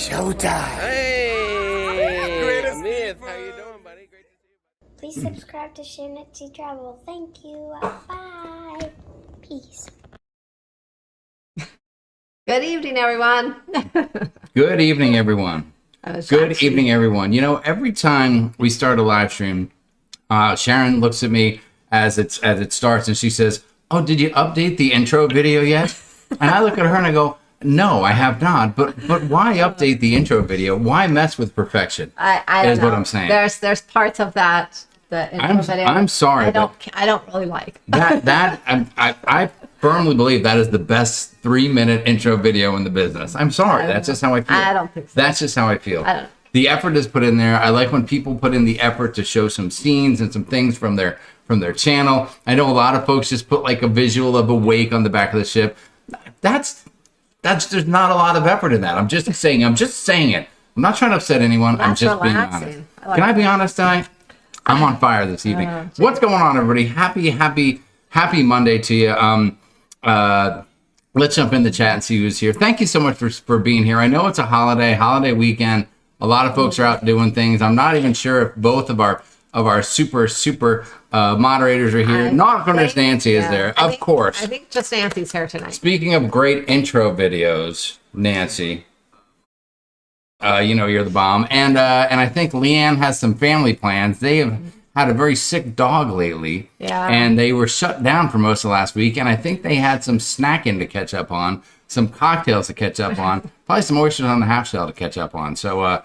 Showtime. Hey, Myth, how you doing, buddy? Great to see you. Please subscribe to Sharonatsea Travel. Thank you. Bye. Peace. Good evening, everyone. Good evening, everyone. Good evening, everyone. You know, every time we start a live stream, Sharon looks at me as it starts and she says, "Oh, did you update the intro video yet?" And I look at her and I go, "No, I have not. But why update the intro video? Why mess with perfection?" I is don't know. what I'm saying. There's parts of that intro video. I'm sorry. I don't really like that. I firmly believe that is the best 3-minute intro video in the business. I'm sorry. That's just how I feel. I don't think so. That's just how I feel. I don't know. The effort is put in there. I like when people put in the effort to show some scenes and some things from their channel. I know a lot of folks just put like a visual of a wake on the back of the ship. That's there's not a lot of effort in that. I'm just saying it. I'm not trying to upset anyone. I'm just being honest. Can I be honest tonight? I'm on fire this evening. What's going on, everybody? Happy Monday to you. Let's jump in the chat and see who's here. Thank you so much for being here. I know it's a holiday weekend. A lot of folks are out doing things. I'm not even sure if both of our super moderators are here. Not when there's Nancy is there, of course. I think just Nancy's here tonight. Speaking of great intro videos, Nancy, you know you're the bomb. And I think Leanne has some family plans. They have had a very sick dog lately. Yeah. And they were shut down for most of last week. And I think they had some snacking to catch up on, some cocktails to catch up on, probably some oysters on the half shell to catch up on. So,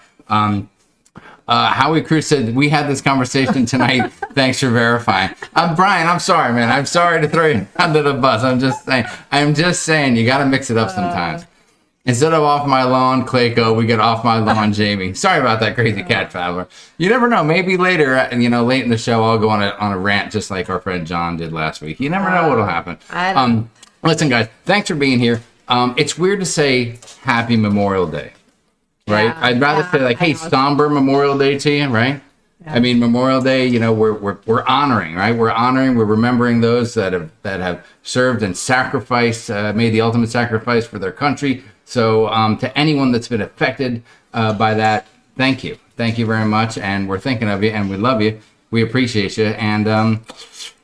Howie Cruz said, "We had this conversation tonight. Thanks for verifying." Brian, I'm sorry, man. I'm sorry to throw you under the bus. I'm just saying you got to mix it up sometimes. Instead of off my lawn, Clayco, we get off my lawn, Jamie. Sorry about that, crazy cat traveler. You never know. Maybe later, late in the show, I'll go on a rant just like our friend John did last week. You never know what'll happen. Listen, guys, thanks for being here. It's weird to say Happy Memorial Day, right? Yeah, I'd rather say like, hey, somber Memorial Day to you, right? Yeah. I mean, Memorial Day, we're honoring, right? We're remembering those that have served and sacrificed, made the ultimate sacrifice for their country. So to anyone that's been affected by that, thank you. Thank you very much. And we're thinking of you and we love you. We appreciate you. And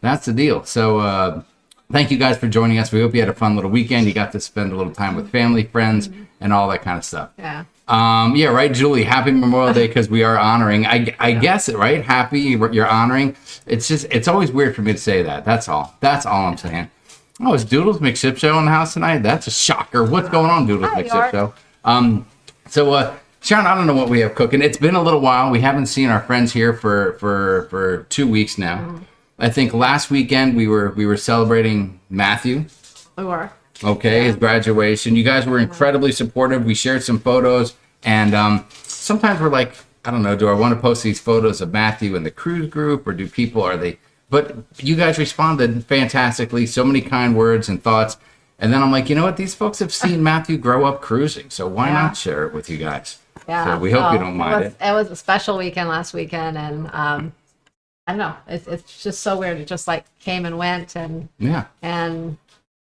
that's the deal. So thank you guys for joining us. We hope you had a fun little weekend. You got to spend a little time with family, friends, and all that kind of stuff. Yeah. Yeah, right, Julie. Happy Memorial Day because we are honoring. I guess it, right? Happy, you're honoring. It's always weird for me to say that. That's all. That's all I'm saying. Oh, is Doodles McShip Show in the house tonight? That's a shocker. What's going on, Doodles McShip Show? So, Sharon, I don't know what we have cooking. It's been a little while. We haven't seen our friends here for 2 weeks now. I think last weekend we were celebrating Matthew. We were. Okay, his graduation. You guys were incredibly supportive. We shared some photos, and sometimes we're like, I don't know, do I want to post these photos of Matthew in the cruise group, or are they? But you guys responded fantastically, so many kind words and thoughts. And then I'm like, you know what? These folks have seen Matthew grow up cruising, so why not share it with you guys? Yeah. So we hope you don't mind it. It was a special weekend last weekend, and I don't know. It's just so weird. It just like came and went, and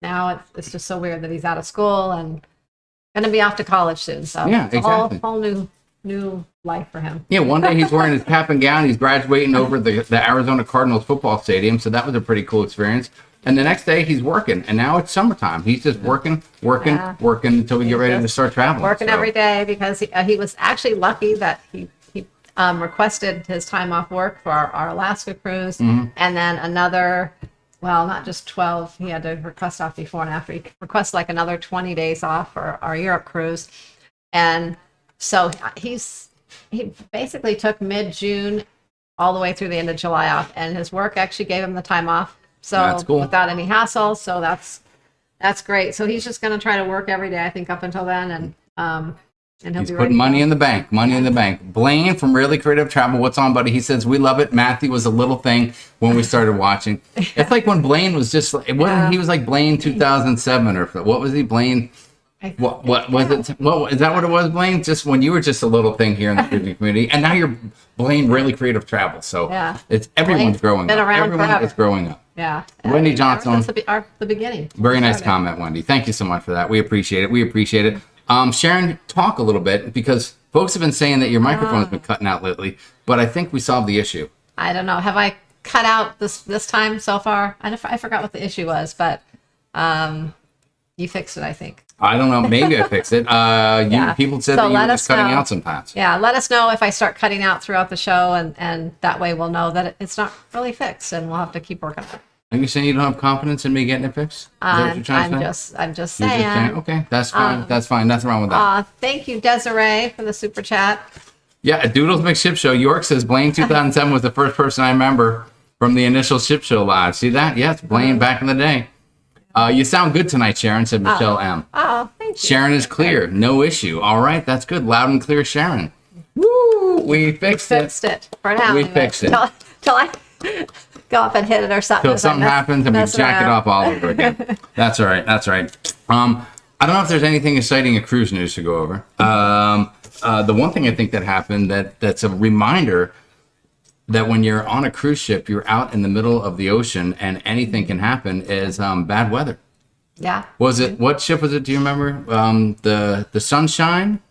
now it's just so weird that he's out of school and going to be off to college soon. So yeah, exactly. Whole new life for him. Yeah, one day he's wearing his cap and gown. He's graduating over the Arizona Cardinals football stadium. So that was a pretty cool experience. And the next day he's working. And now it's summertime. He's just working until we get ready to start traveling. Working every day because he was actually lucky that he requested his time off work for our Alaska cruise. And then another, well, not just 12. He had to request off before and after. He requested like another 20 days off for our Europe cruise. And so he basically took mid-June all the way through the end of July off, and his work actually gave him the time off. So that's cool. Without any hassle. So that's great. So he's just going to try to work every day, I think, up until then, and he's putting money in the bank. Money in the bank. Blaine from Really Creative Travel. What's on, buddy? He says we love it. Matthew was a little thing when we started watching. It's like when Blaine was just. It wasn't. He was like Blaine 2007 or what was he? Blaine. What was it? What is that? What it was, Blaine? Just when you were just a little thing here in the cruising community, and now you're Blaine Really Creative Travel. So it's everyone's growing up. Everyone is growing up. Yeah. Wendy Johnson. The beginning. Very nice comment, Wendy. Thank you so much for that. We appreciate it. Sharon, talk a little bit because folks have been saying that your microphone's been cutting out lately, but I think we solved the issue. I don't know. Have I cut out this time so far? I forgot what the issue was, but you fixed it, I think. I don't know. Maybe I fixed it. People said that you were just cutting out sometimes. Yeah, let us know if I start cutting out throughout the show, and that way we'll know that it's not really fixed, and we'll have to keep working on it. Are you saying you don't have confidence in me getting it fixed? Is that what you're trying to say? I'm just saying. Okay, that's fine. That's fine. Nothing wrong with that. Thank you, Desiree, for the super chat. Yeah, Doodles Mix Ship Show. York says Blaine 2007 was the first person I remember from the initial Ship Show live. See that? Yes, Blaine back in the day. You sound good tonight, Sharon, said Michelle M. Oh, thank you. Sharon is clear. No issue. All right, that's good. Loud and clear, Sharon. Woo! We fixed it. Fixed it. For now. We fixed it. Till I go up and hit it or something. Till something happens and we jack it up all over again. That's all right. That's all right. I don't know if there's anything exciting in cruise news to go over. The one thing I think that happened that's a reminder that when you're on a cruise ship, you're out in the middle of the ocean and anything can happen is bad weather. Yeah. Was it, what ship was it? Do you remember? The Sunshine?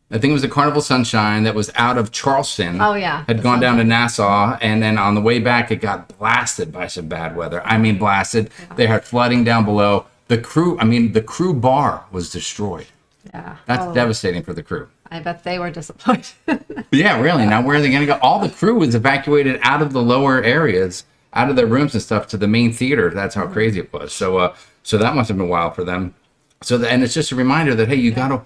I think it was the Carnival Sunshine that was out of Charleston. Oh, yeah. Had gone down to Nassau, and then on the way back, it got blasted by some bad weather. I mean, blasted. Yeah. They had flooding down below. The crew bar was destroyed. Yeah. That's devastating for the crew. I bet they were disappointed. Yeah, really. Now, where are they going to go? All the crew was evacuated out of the lower areas, out of their rooms and stuff, to the main theater. That's how crazy it was. So that must have been wild for them. And it's just a reminder that, hey, you got to,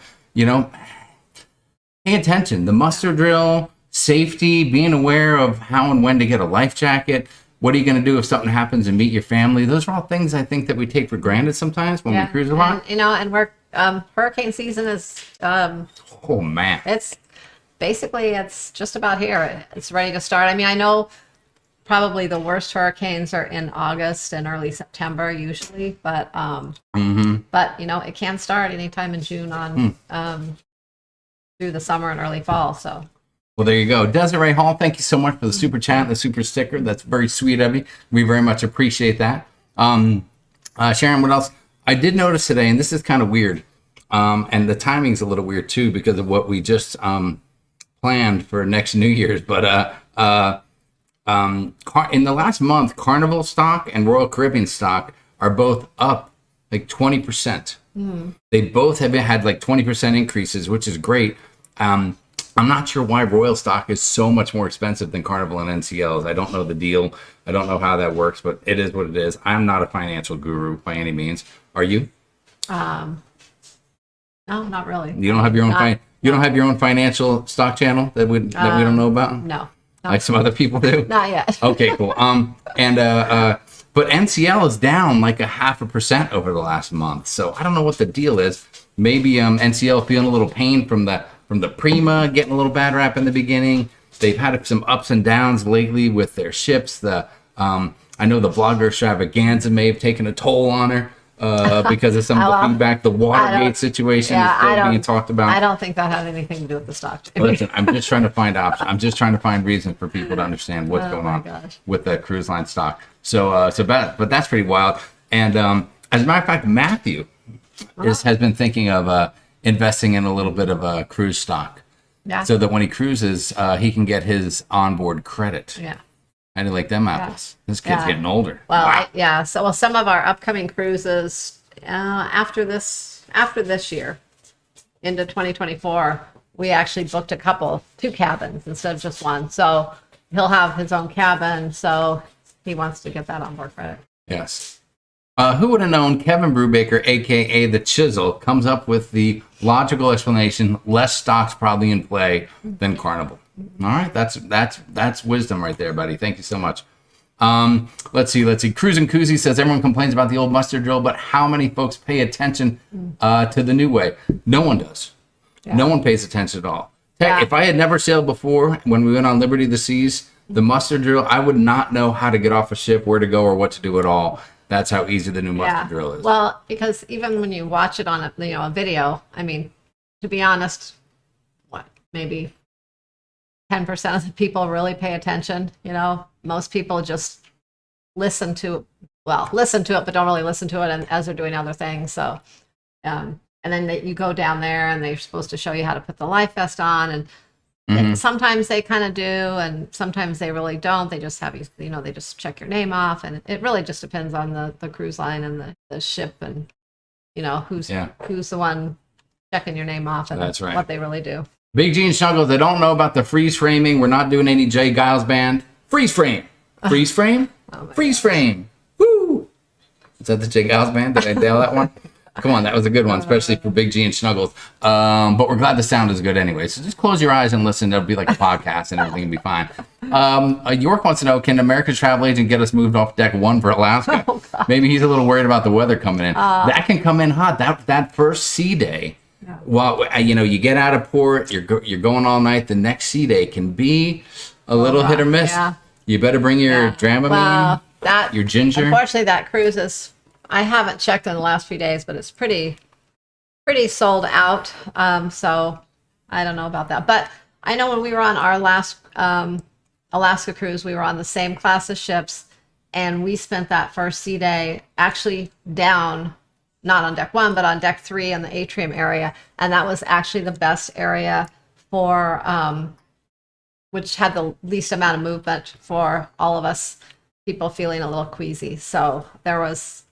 pay attention. The muster drill, safety, being aware of how and when to get a life jacket. What are you going to do if something happens and meet your family? Those are all things I think that we take for granted sometimes when we cruise a lot. And we're hurricane season is oh man, it's just about here. It's ready to start. I mean, I know probably the worst hurricanes are in August and early September usually, but it can start anytime in June on through the summer and early fall. So well, there you go. Desiree Hall, thank you so much for the super chat and the super sticker. That's very sweet of you. We very much appreciate that. Sharon, what else? I did notice today, and this is kind of weird, and the timing's a little weird too because of what we just planned for next New Year's. But in the last month, Carnival stock and Royal Caribbean stock are both up like 20%. They both have had like 20% increases, which is great. I'm not sure why Royal stock is so much more expensive than Carnival and NCLs. I don't know the deal. I don't know how that works, but it is what it is. I'm not a financial guru by any means. Are you? No, not really. You don't have your own you don't have your own financial stock channel that we don't know about? No. Like some other people do? Not yet. Okay, cool. But NCL is down like 0.5% over the last month. So I don't know what the deal is. Maybe NCL feeling a little pain from the Prima getting a little bad rap in the beginning. They've had some ups and downs lately with their ships. I know the blogger extravaganza may have taken a toll on her because of some of the feedback. The Watergate situation is still being talked about. I don't think that had anything to do with the stock. Listen, I'm just trying to find options. I'm just trying to find reason for people to understand what's going on with the cruise line stock. But that's pretty wild. And as a matter of fact, Matthew has been thinking of investing in a little bit of a cruise stock, so that when he cruises, he can get his onboard credit. Yeah, I do like them apples. This kid's getting older. Well, wow. So some of our upcoming cruises after this year into 2024, we actually booked two cabins instead of just one. So he'll have his own cabin. So he wants to get that onboard credit. Yes. Who would have known Kevin Brubaker, a.k.a. The Chisel, comes up with the logical explanation, less stocks probably in play than Carnival. All right, that's wisdom right there, buddy. Thank you so much. Let's see. Cruisin' Koozie says, everyone complains about the old mustard drill, but how many folks pay attention to the new way? No one does. Yeah. No one pays attention at all. Yeah. If I had never sailed before, when we went on Liberty of the Seas, the mustard drill, I would not know how to get off a ship, where to go, or what to do at all. That's how easy the new mustard drill is. Well, because even when you watch it on a video, I mean, to be honest, maybe 10% of the people really pay attention. Most people just listen to it, but don't really listen to it, and as they're doing other things. So, and then you go down there and they're supposed to show you how to put the life vest on, and sometimes they kind of do, and sometimes they really don't. They just have you, they just check your name off, and it really just depends on the cruise line and the ship, and who's the one checking your name off, and that's right. What they really do. Big G and Snuggles, they don't know about the freeze framing. We're not doing any Jay Giles band. Freeze frame. Freeze frame. Freeze frame. Woo! Is that the Jay Giles band? Did I nail that one? Come on, that was a good one, especially for Big G and Snuggles. But we're glad the sound is good anyway. So just close your eyes and listen. It'll be like a podcast and everything will be fine. York wants to know, can America's travel agent get us moved off deck 1 for Alaska? Oh, maybe he's a little worried about the weather coming in. That can come in hot. That first sea day, well, you get out of port, you're going all night. The next sea day can be a little hit or miss. Yeah. You better bring your Dramamine, your ginger. Unfortunately, that cruise is... I haven't checked in the last few days, but it's pretty sold out. So I don't know about that. But I know when we were on our last Alaska cruise, we were on the same class of ships, and we spent that first sea day actually down, not on deck 1, but on deck 3 in the atrium area. And that was actually the best area for, which had the least amount of movement for all of us people feeling a little queasy. So there was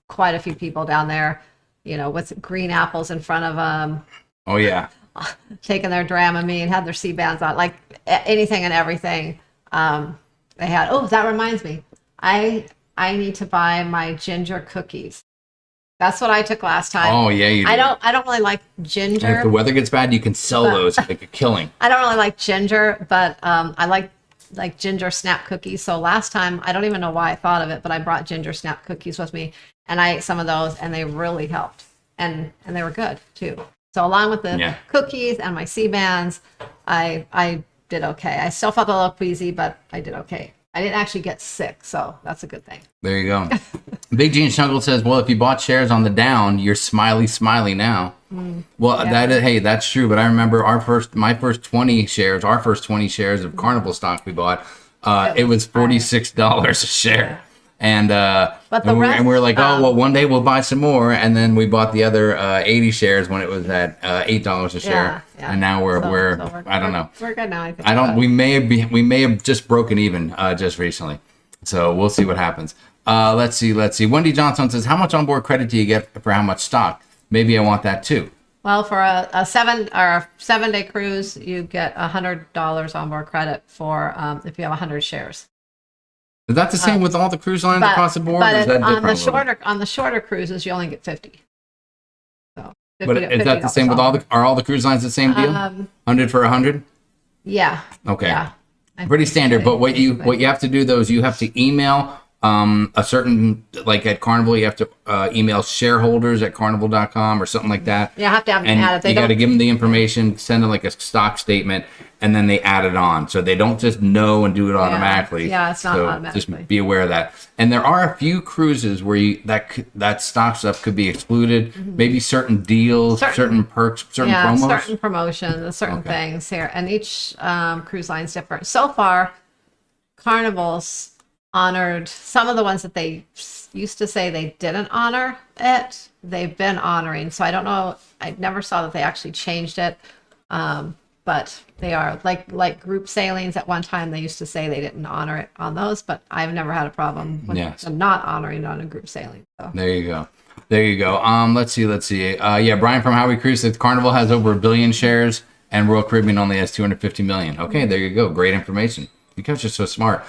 quite a few people down there, with green apples in front of them. Oh yeah. Taking their Dramamine, had their sea bands on, like anything and everything. They had. Oh, that reminds me, I need to buy my ginger cookies. That's what I took last time. Oh yeah, you do. I don't really like ginger. And if the weather gets bad, you can sell those and make a killing. I don't really like ginger, but I like ginger snap cookies. So last time, I don't even know why I thought of it, but I brought ginger snap cookies with me, and I ate some of those, and they really helped, and they were good too. So along with the cookies and my sea bands, I did okay. I still felt a little queasy, but I did okay. I didn't actually get sick, so that's a good thing. There you go. Big Gene Snuggle says, well, if you bought shares on the down, you're smiley now. Well, that's true. But I remember my first 20 shares of Carnival stock we bought, it was $46 a share. And we were like, oh, well, one day we'll buy some more. And then we bought the other 80 shares when it was at $8 a share. Yeah. And now we're I don't know. We're good now, I think. We may have just broken even just recently. So we'll see what happens. Let's see. Wendy Johnson says, how much onboard credit do you get for how much stock? Maybe I want that too. Well, for a 7-day cruise, you get $100 onboard credit for if you have 100 shares. Is that the same with all the cruise lines across the board? But or is that on the shorter cruises, you only get 50. So, but is that the same with all the cruise lines the same deal? 100 for 100? Yeah. Okay. Yeah. Pretty standard. But what you have to do though is you have to email a certain, like at Carnival, you have to email shareholders at carnival.com or something like that. You have to have them add it. You got to give them the information, send them like a stock statement, and then they add it on. So they don't just know and do it automatically. Yeah, it's not automatically. Just be aware of that. And there are a few cruises where that stock stuff could be excluded. Mm-hmm. Maybe certain deals, certain perks, certain promos. Certain promotions, certain things here. And each cruise line is different. So far, Carnival's honored some of the ones that they used to say they didn't honor it. They've been honoring. So I don't know. I never saw that they actually changed it. But they are like group sailings. At one time, they used to say they didn't honor it on those, but I've never had a problem with them not honoring it on a group sailing. So. There you go. Let's see. Brian from Howie Cruise says Carnival has over 1 billion shares and Royal Caribbean only has 250 million. Okay, there you go. Great information. You guys are so smart.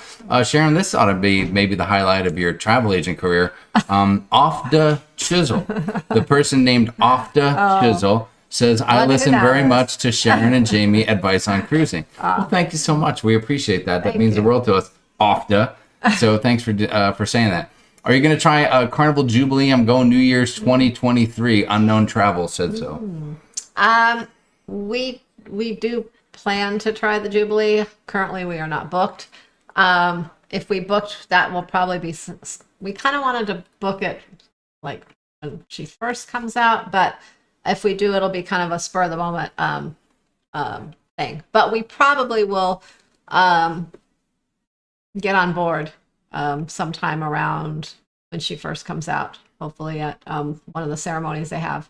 Sharon, this ought to be maybe the highlight of your travel agent career. Off the Chisel. The person named Off the Chisel says, I listen very much to Sharon and Jamie advice on cruising. Well, thank you so much. We appreciate that. That means the world to us. Off the. So thanks for saying that. Are you going to try Carnival Jubilee? I'm going New Year's 2023. Unknown Travel said so. We do plan to try the Jubilee. Currently, we are not booked. If we booked, that will probably be. We kind of wanted to book it like when she first comes out, but if we do, it'll be kind of a spur of the moment thing. But we probably will get on board sometime around when she first comes out. Hopefully at one of the ceremonies they have.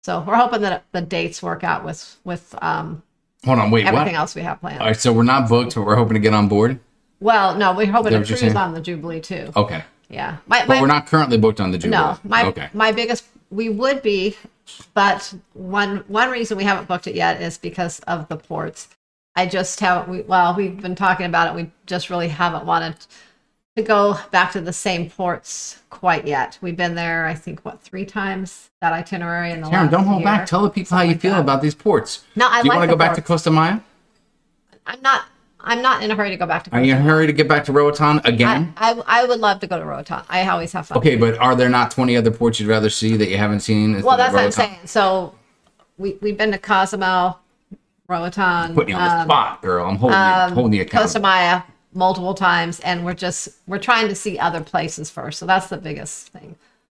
So we're hoping that the dates work out with Hold on, wait, everything what? else we have planned. All right, so we're not booked, but we're hoping to get on board. Well, no, we're hoping Is that to what you're cruise saying? on the Jubilee too. Okay, Yeah, but we're not currently booked on the Jubilee. No, okay. my biggest, we would be, but one reason we haven't booked it yet is because of the ports. I just haven't. We've been talking about it. We just really haven't wanted to go back to the same ports quite yet. We've been there, I think, 3 times that itinerary in the Sharon, last don't hold year. back. Tell the people how you feel about these ports. No, I Do you like want to the go back to ports. Costa Maya? I'm not in a hurry to go back to. Are you in a hurry to get back to Roatan again? I would love to go to Roatan. I always have fun. Okay, but are there not 20 other ports you'd rather see that you haven't seen? Well, that's what I'm saying. So we've been to Cozumel, Roatan, Putting you on the spot, girl. I'm holding you accountable. Costa Maya multiple times, and we're trying to see other places first. So that's the biggest thing.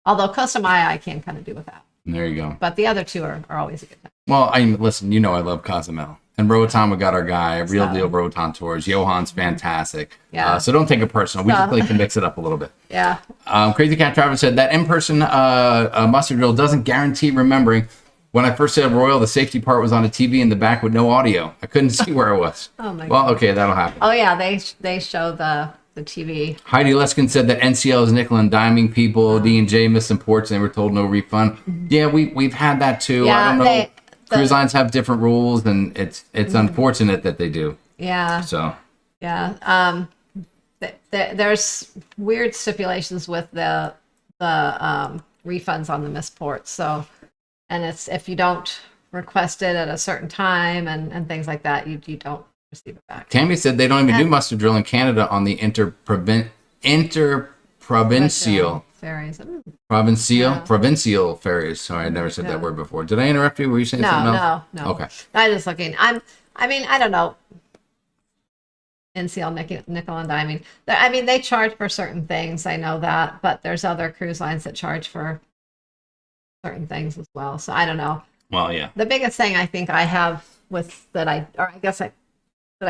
Although Costa Maya I can kind of do without. There you go. But the other two are always a good time. Well, listen, you know I love Cozumel. And Roatan, we got our guy, Real Deal Roatan Tours. Johan's fantastic. Yeah. So don't take it personal. We just like to mix it up a little bit. Yeah. Crazy Cat Travis said that in-person muster drill doesn't guarantee remembering. When I first said Royal, the safety part was on a TV in the back with no audio. I couldn't see where I was. Oh my Well, God. okay, that'll happen. Oh yeah, they show the TV. Heidi Leskin said that NCL is nickel and diming people. D&J missed some ports and they were told no refund. Yeah, we've had that too. Yeah, I don't know. Cruise lines have different rules, and it's unfortunate that they do. Yeah. So. Yeah. There's weird stipulations with the refunds on the missed ports. So, and it's if you don't request it at a certain time and things like that, you don't receive it back. Tammy said they don't even do muster drill in Canada on the interprovincial ferries. provincial ferries. Sorry, I never said that word before. Did I interrupt you? Were you saying something else? No. Okay. I'm just looking. I don't know. NCL nickel and diming. They charge for certain things. I know that, but there's other cruise lines that charge for certain things as well. So I don't know. Well, yeah. The biggest thing I think I have that I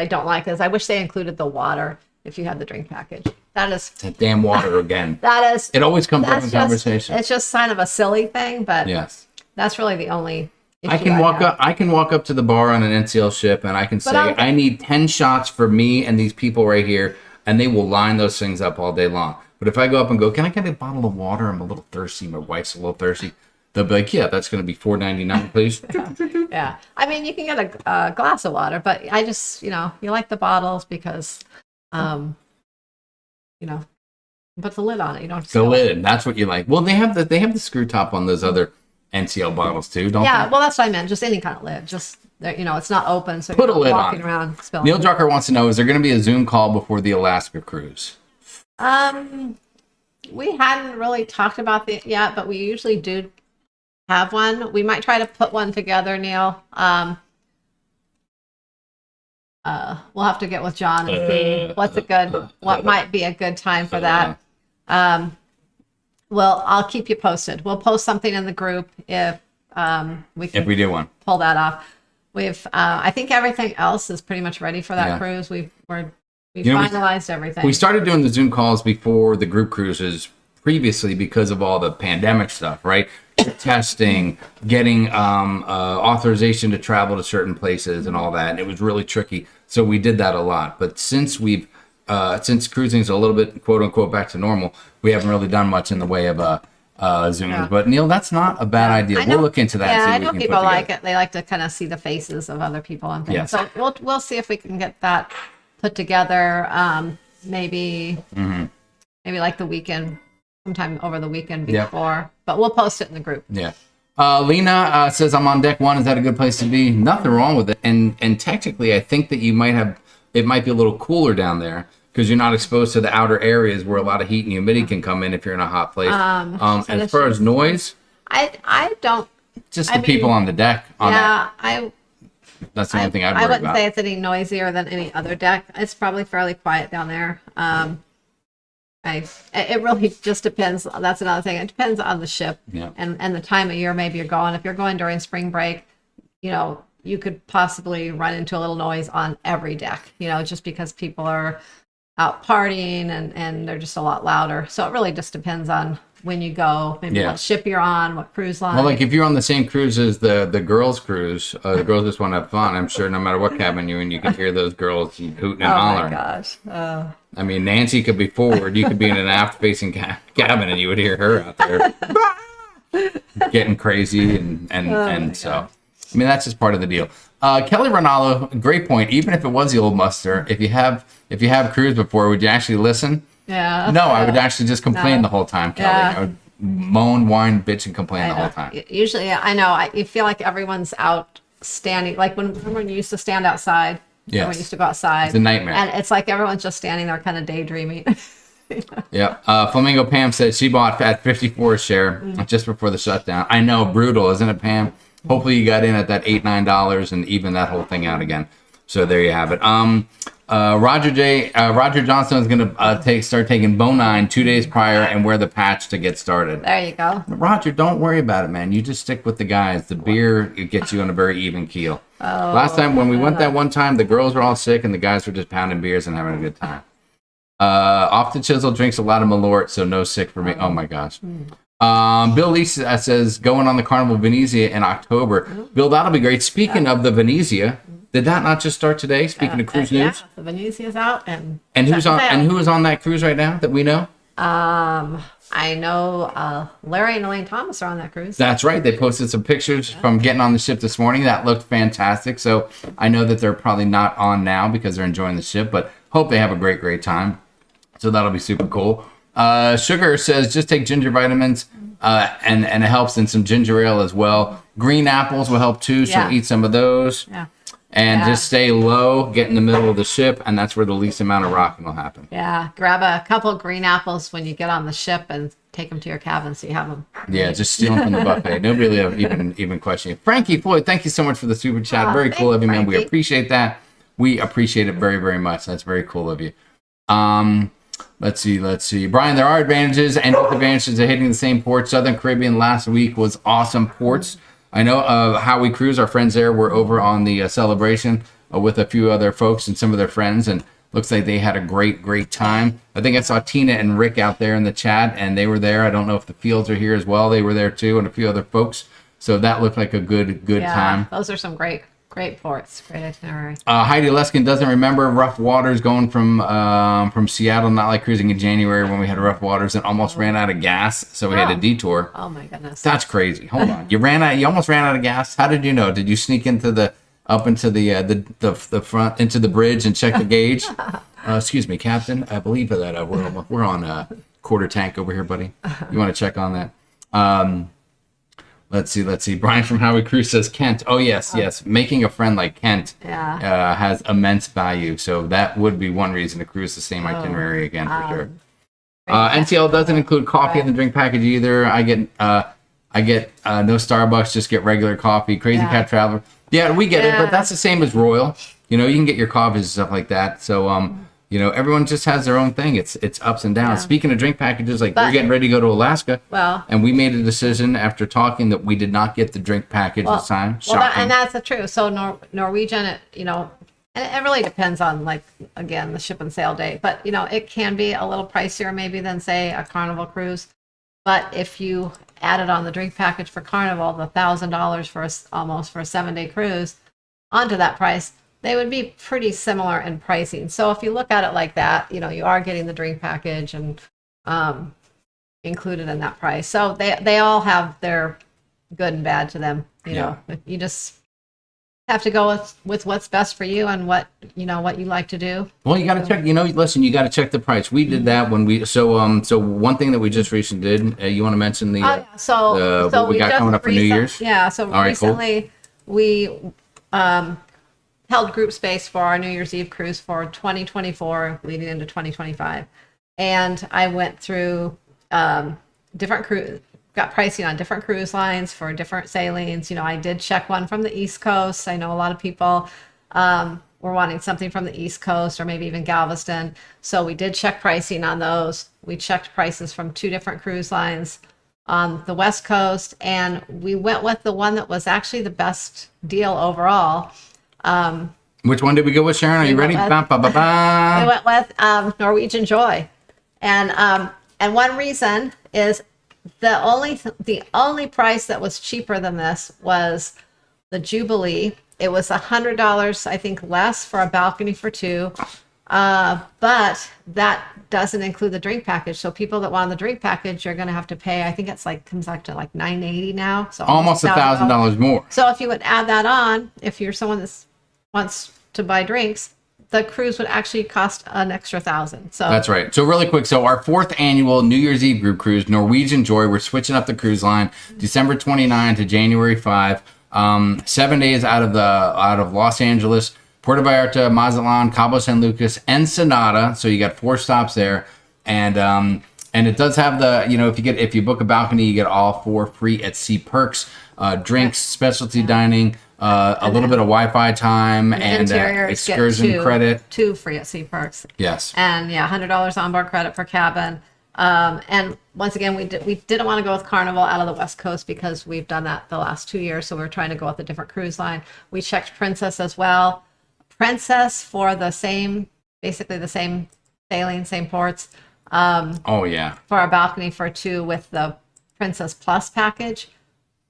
don't like is I wish they included the water if you had the drink package. That is That damn water again. that is It always comes up that's in just, conversation. it's just kind of a silly thing, but Yes. that's really the only issue I can walk have. up. I can walk up to the bar on an NCL ship, and I can say, I'm- "I need 10 shots for me and these people right here," and they will line those things up all day long. But if I go up and go, "Can I get a bottle of water? I'm a little thirsty. My wife's a little thirsty." They'll be like, "Yeah, that's going to be $4.99, please." Yeah. You can get a glass of water, but I just, you like the bottles because, put the lid on it. You don't have to The spill it. lid. That's what you like. Well, they have the screw top on those other NCL bottles too, don't Yeah, they? well, that's what I meant. Just any kind of lid. Just, it's not open, so Put you're a lid not on walking it. around spilling. Neil Drucker wants to know: is there going to be a Zoom call before the Alaska cruise? We hadn't really talked about it yet, but we usually do have one. We might try to put one together, Neil. We'll have to get with John and see what might be a good time for that. Well, I'll keep you posted. We'll post something in the group if we can If we do one. pull that off. I think everything else is pretty much ready for that Yeah. cruise. We've You know, finalized everything. We started doing the Zoom calls before the group cruises previously because of all the pandemic stuff, right? Testing, getting authorization to travel to certain places and all that. And it was really tricky. So we did that a lot. But since since cruising is a little bit, quote unquote, back to normal, we haven't really done much in the way of Zooms. Yeah. But Neil, that's not a bad idea. We'll look into that. Yeah, and see I what know we can people put like together. it. They like to kind of see the faces of other people and things. Yes. So we'll see if we can get that put together. Maybe like the weekend, sometime over the weekend Yeah. before. But we'll post it in the group. Yeah. Lena says, I'm on deck 1. Is that a good place to be? Nothing wrong with it. And technically, I think that it might be a little cooler down there because you're not exposed to the outer areas where a lot of heat and humidity can come in if you're in a hot place. And as far as noise, I don't. just the people on the deck. That's the only thing I'd worry I wouldn't about. say it's any noisier than any other deck. It's probably fairly quiet down there. It really just depends. That's another thing. It depends on the ship and the time of year maybe you're going. If you're going during spring break, you could possibly run into a little noise on every deck, just because people are out partying, and they're just a lot louder. So it really just depends on when you go, maybe Yeah. what ship you're on, what cruise line. Well, like if you're on the same cruise as the girls' cruise, the girls just want to have fun. I'm sure no matter what cabin you're in, you can hear those girls hooting and oh hollering. my gosh. I mean, Nancy could be forward. You could be in an aft-facing cabin, and you would hear her out there getting crazy, and so. God. I mean, that's just part of the deal. Kelly Ronaldo, great point. Even if it was the old muster, if you have cruised before, would you actually listen? Yeah. No, I would actually just complain the whole time, Kelly. Yeah. I would moan, whine, bitch, and complain the whole time. Usually, I know, you feel like everyone's out standing, like when you used to stand outside. Yes. Everyone used to go outside. It's a nightmare. And it's like everyone's just standing there kind of daydreaming. Yeah. Flamingo Pam said she bought at 54 share just before the shutdown. I know, brutal, isn't it, Pam? Hopefully you got in at that $8-9 and even that whole thing out again. So there you have it. Roger Johnson is going to start taking Bonine 2 days prior and wear the patch to get started. There you go. Roger, don't worry about it, man. You just stick with the guys. The beer, it gets you on a very even keel. Last time when we went that one time, the girls were all sick and the guys were just pounding beers and having a good time. Off the Chisel drinks a lot of Malort, so no sick for me. Oh my gosh. Bill Lee says going on the Carnival Venezia in October. Bill, that'll be great. Speaking of the Venezia, did that not just start today? Speaking of cruise news, the Venezia's out, and who is on that cruise right now that we know? I know Larry and Elaine Thomas are on that cruise. That's right. They posted some pictures from getting on the ship this morning. That looked fantastic. So I know that they're probably not on now because they're enjoying the ship, but hope they have a great time. So that'll be super cool. Sugar says just take ginger vitamins and it helps, in some ginger ale as well. Green apples will help too, so eat some of those. Yeah. And just stay low, get in the middle of the ship, and that's where the least amount of rocking will happen. Yeah, grab a couple of green apples when you get on the ship and take them to your cabin so you have them. Yeah, just steal them from the buffet. Nobody will even question you. Frankie Floyd, thank you so much for the super chat. Very cool of you, man. We appreciate that. We appreciate it very, very much. That's very cool of you. Let's see. Brian, there are advantages and disadvantages of hitting the same ports. Southern Caribbean last week was awesome ports. I know how we cruise. Our friends there were over on the celebration with a few other folks and some of their friends, and looks like they had a great time. I think I saw Tina and Rick out there in the chat, and they were there. I don't know if the Fields are here as well. They were there too, and a few other folks. So that looked like a good time. Those are some great ports, great itinerary. Heidi Leskin doesn't remember rough waters going from Seattle, not like cruising in January when we had rough waters and almost ran out of gas, so we had a detour. Oh my goodness. That's crazy. Hold on. You almost ran out of gas? How did you know? Did you sneak into the front, into the bridge and check the gauge? Excuse me, Captain. I believe that we're on quarter tank over here, buddy. You want to check on that? Let's see. Brian from Howie Cruise says Kent. Oh, yes. Making a friend like Kent has immense value. So that would be one reason to cruise the same itinerary again for sure. NCL doesn't include coffee in the drink package either. I get no Starbucks, just get regular coffee. Crazy Cat Traveler. Yeah, we get it, but that's the same as Royal. You know, you can get your coffees and stuff like that. So, you know, everyone just has their own thing. It's ups and downs. Speaking of drink packages, we're getting ready to go to Alaska. And we made a decision after talking that we did not get the drink package this time. And that's the truth. So Norwegian, and it really depends on, again, the ship and sail date. But, it can be a little pricier maybe than, say, a Carnival cruise. But if you added on the drink package for Carnival, the $1,000 for almost for a 7-day cruise, onto that price, they would be pretty similar in pricing. So if you look at it like that, you are getting the drink package and included in that price. So they all have their good and bad to them. You know, you just have to go with what's best for you and what you like to do. Well, you got to check. Listen, you got to check the price. We did that when we. So one thing that we just recently did. You want to mention the? What we got coming up for New Year's? Yeah. So recently we held group space for our New Year's Eve cruise for 2024, leading into 2025, and I went through different cruise. Got pricing on different cruise lines for different sailings. I did check one from the East Coast. I know a lot of people were wanting something from the East Coast or maybe even Galveston. So we did check pricing on those. We checked prices from 2 different cruise lines on the West Coast, and we went with the one that was actually the best deal overall. Which one did we go with, Sharon? Are you ready? We Ba, ba, ba, ba. went with Norwegian Joy, and one reason is the only price that was cheaper than this was the Jubilee. It was $100, I think, less for a balcony for two, but that doesn't include the drink package. So people that want the drink package, you're going to have to pay. I think it's comes out to like $980 now. So Almost $1,000 more. So if you would add that on, if you're someone that wants to buy drinks, the cruise would actually cost an extra $1,000. So that's right. So really quick, so our 4th annual New Year's Eve group cruise, Norwegian Joy, we're switching up the cruise line, December 29 to January 5. 7 days out of Los Angeles, Puerto Vallarta, Mazatlan, Cabo San Lucas, Ensenada. So you got 4 stops there, and it does have the, if you book a balcony, you get all 4 free at sea perks, drinks, specialty dining, a little bit of Wi-Fi time, and excursion credit. 2 free at sea perks. Yes. And $100 onboard credit per cabin. And once again, we didn't want to go with Carnival out of the West Coast because we've done that the last 2 years. So we're trying to go with a different cruise line. We checked Princess as well. Princess for basically the same sailing, same ports. Oh yeah. For a balcony for 2 with the Princess Plus package,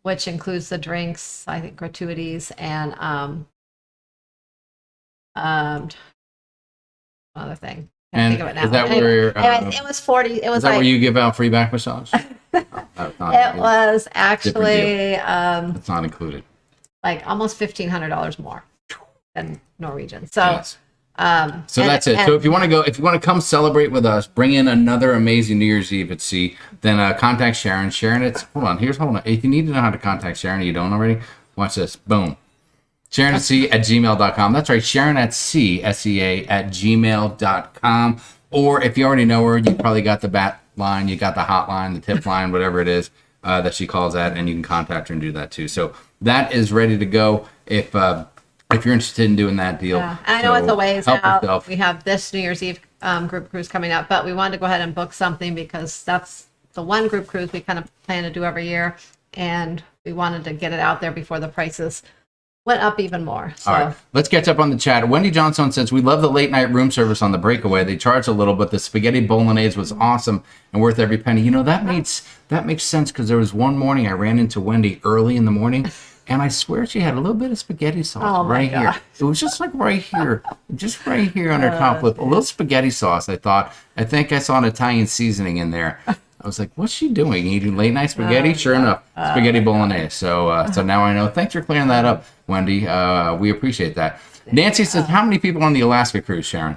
which includes the drinks, I think gratuities, and another thing. And think of it now. is that Anyway, where it was 40? It was is that like where you give out free back massage? it was actually it's not included. like almost $1,500 more than Norwegian. So Yes. So that's it. So if you want to come celebrate with us, bring in another amazing New Year's Eve at sea, then contact Sharon. Sharon, hold on. If you need to know how to contact Sharon and you don't already, watch this. Boom. sharonatsea@gmail.com. That's right. sharonatsea, SEA, at gmail.com. Or if you already know her, you probably got the bat line, you got the hotline, the tip line, whatever it is that she calls at, and you can contact her and do that too. So that is ready to go if you're interested in doing that deal. Yeah, I know it's a ways help out. yourself. We have this New Year's Eve group cruise coming up, but we wanted to go ahead and book something because that's the one group cruise we kind of plan to do every year, and we wanted to get it out there before the prices went up even more. So. All right, let's catch up on the chat. Wendy Johnson says, we love the late night room service on the Breakaway. They charge a little, but the spaghetti bolognese was awesome and worth every penny. That makes sense because there was one morning I ran into Wendy early in the morning, and I swear she had a little bit of spaghetti sauce right here. It was just like right here on her top lip, a little spaghetti sauce. I think I saw an Italian seasoning in there. I was like, what's she doing? Eating late night spaghetti? Sure enough, spaghetti bolognese. So now I know. Thanks for clearing that up, Wendy. We appreciate that. Nancy says, how many people on the Alaska cruise, Sharon?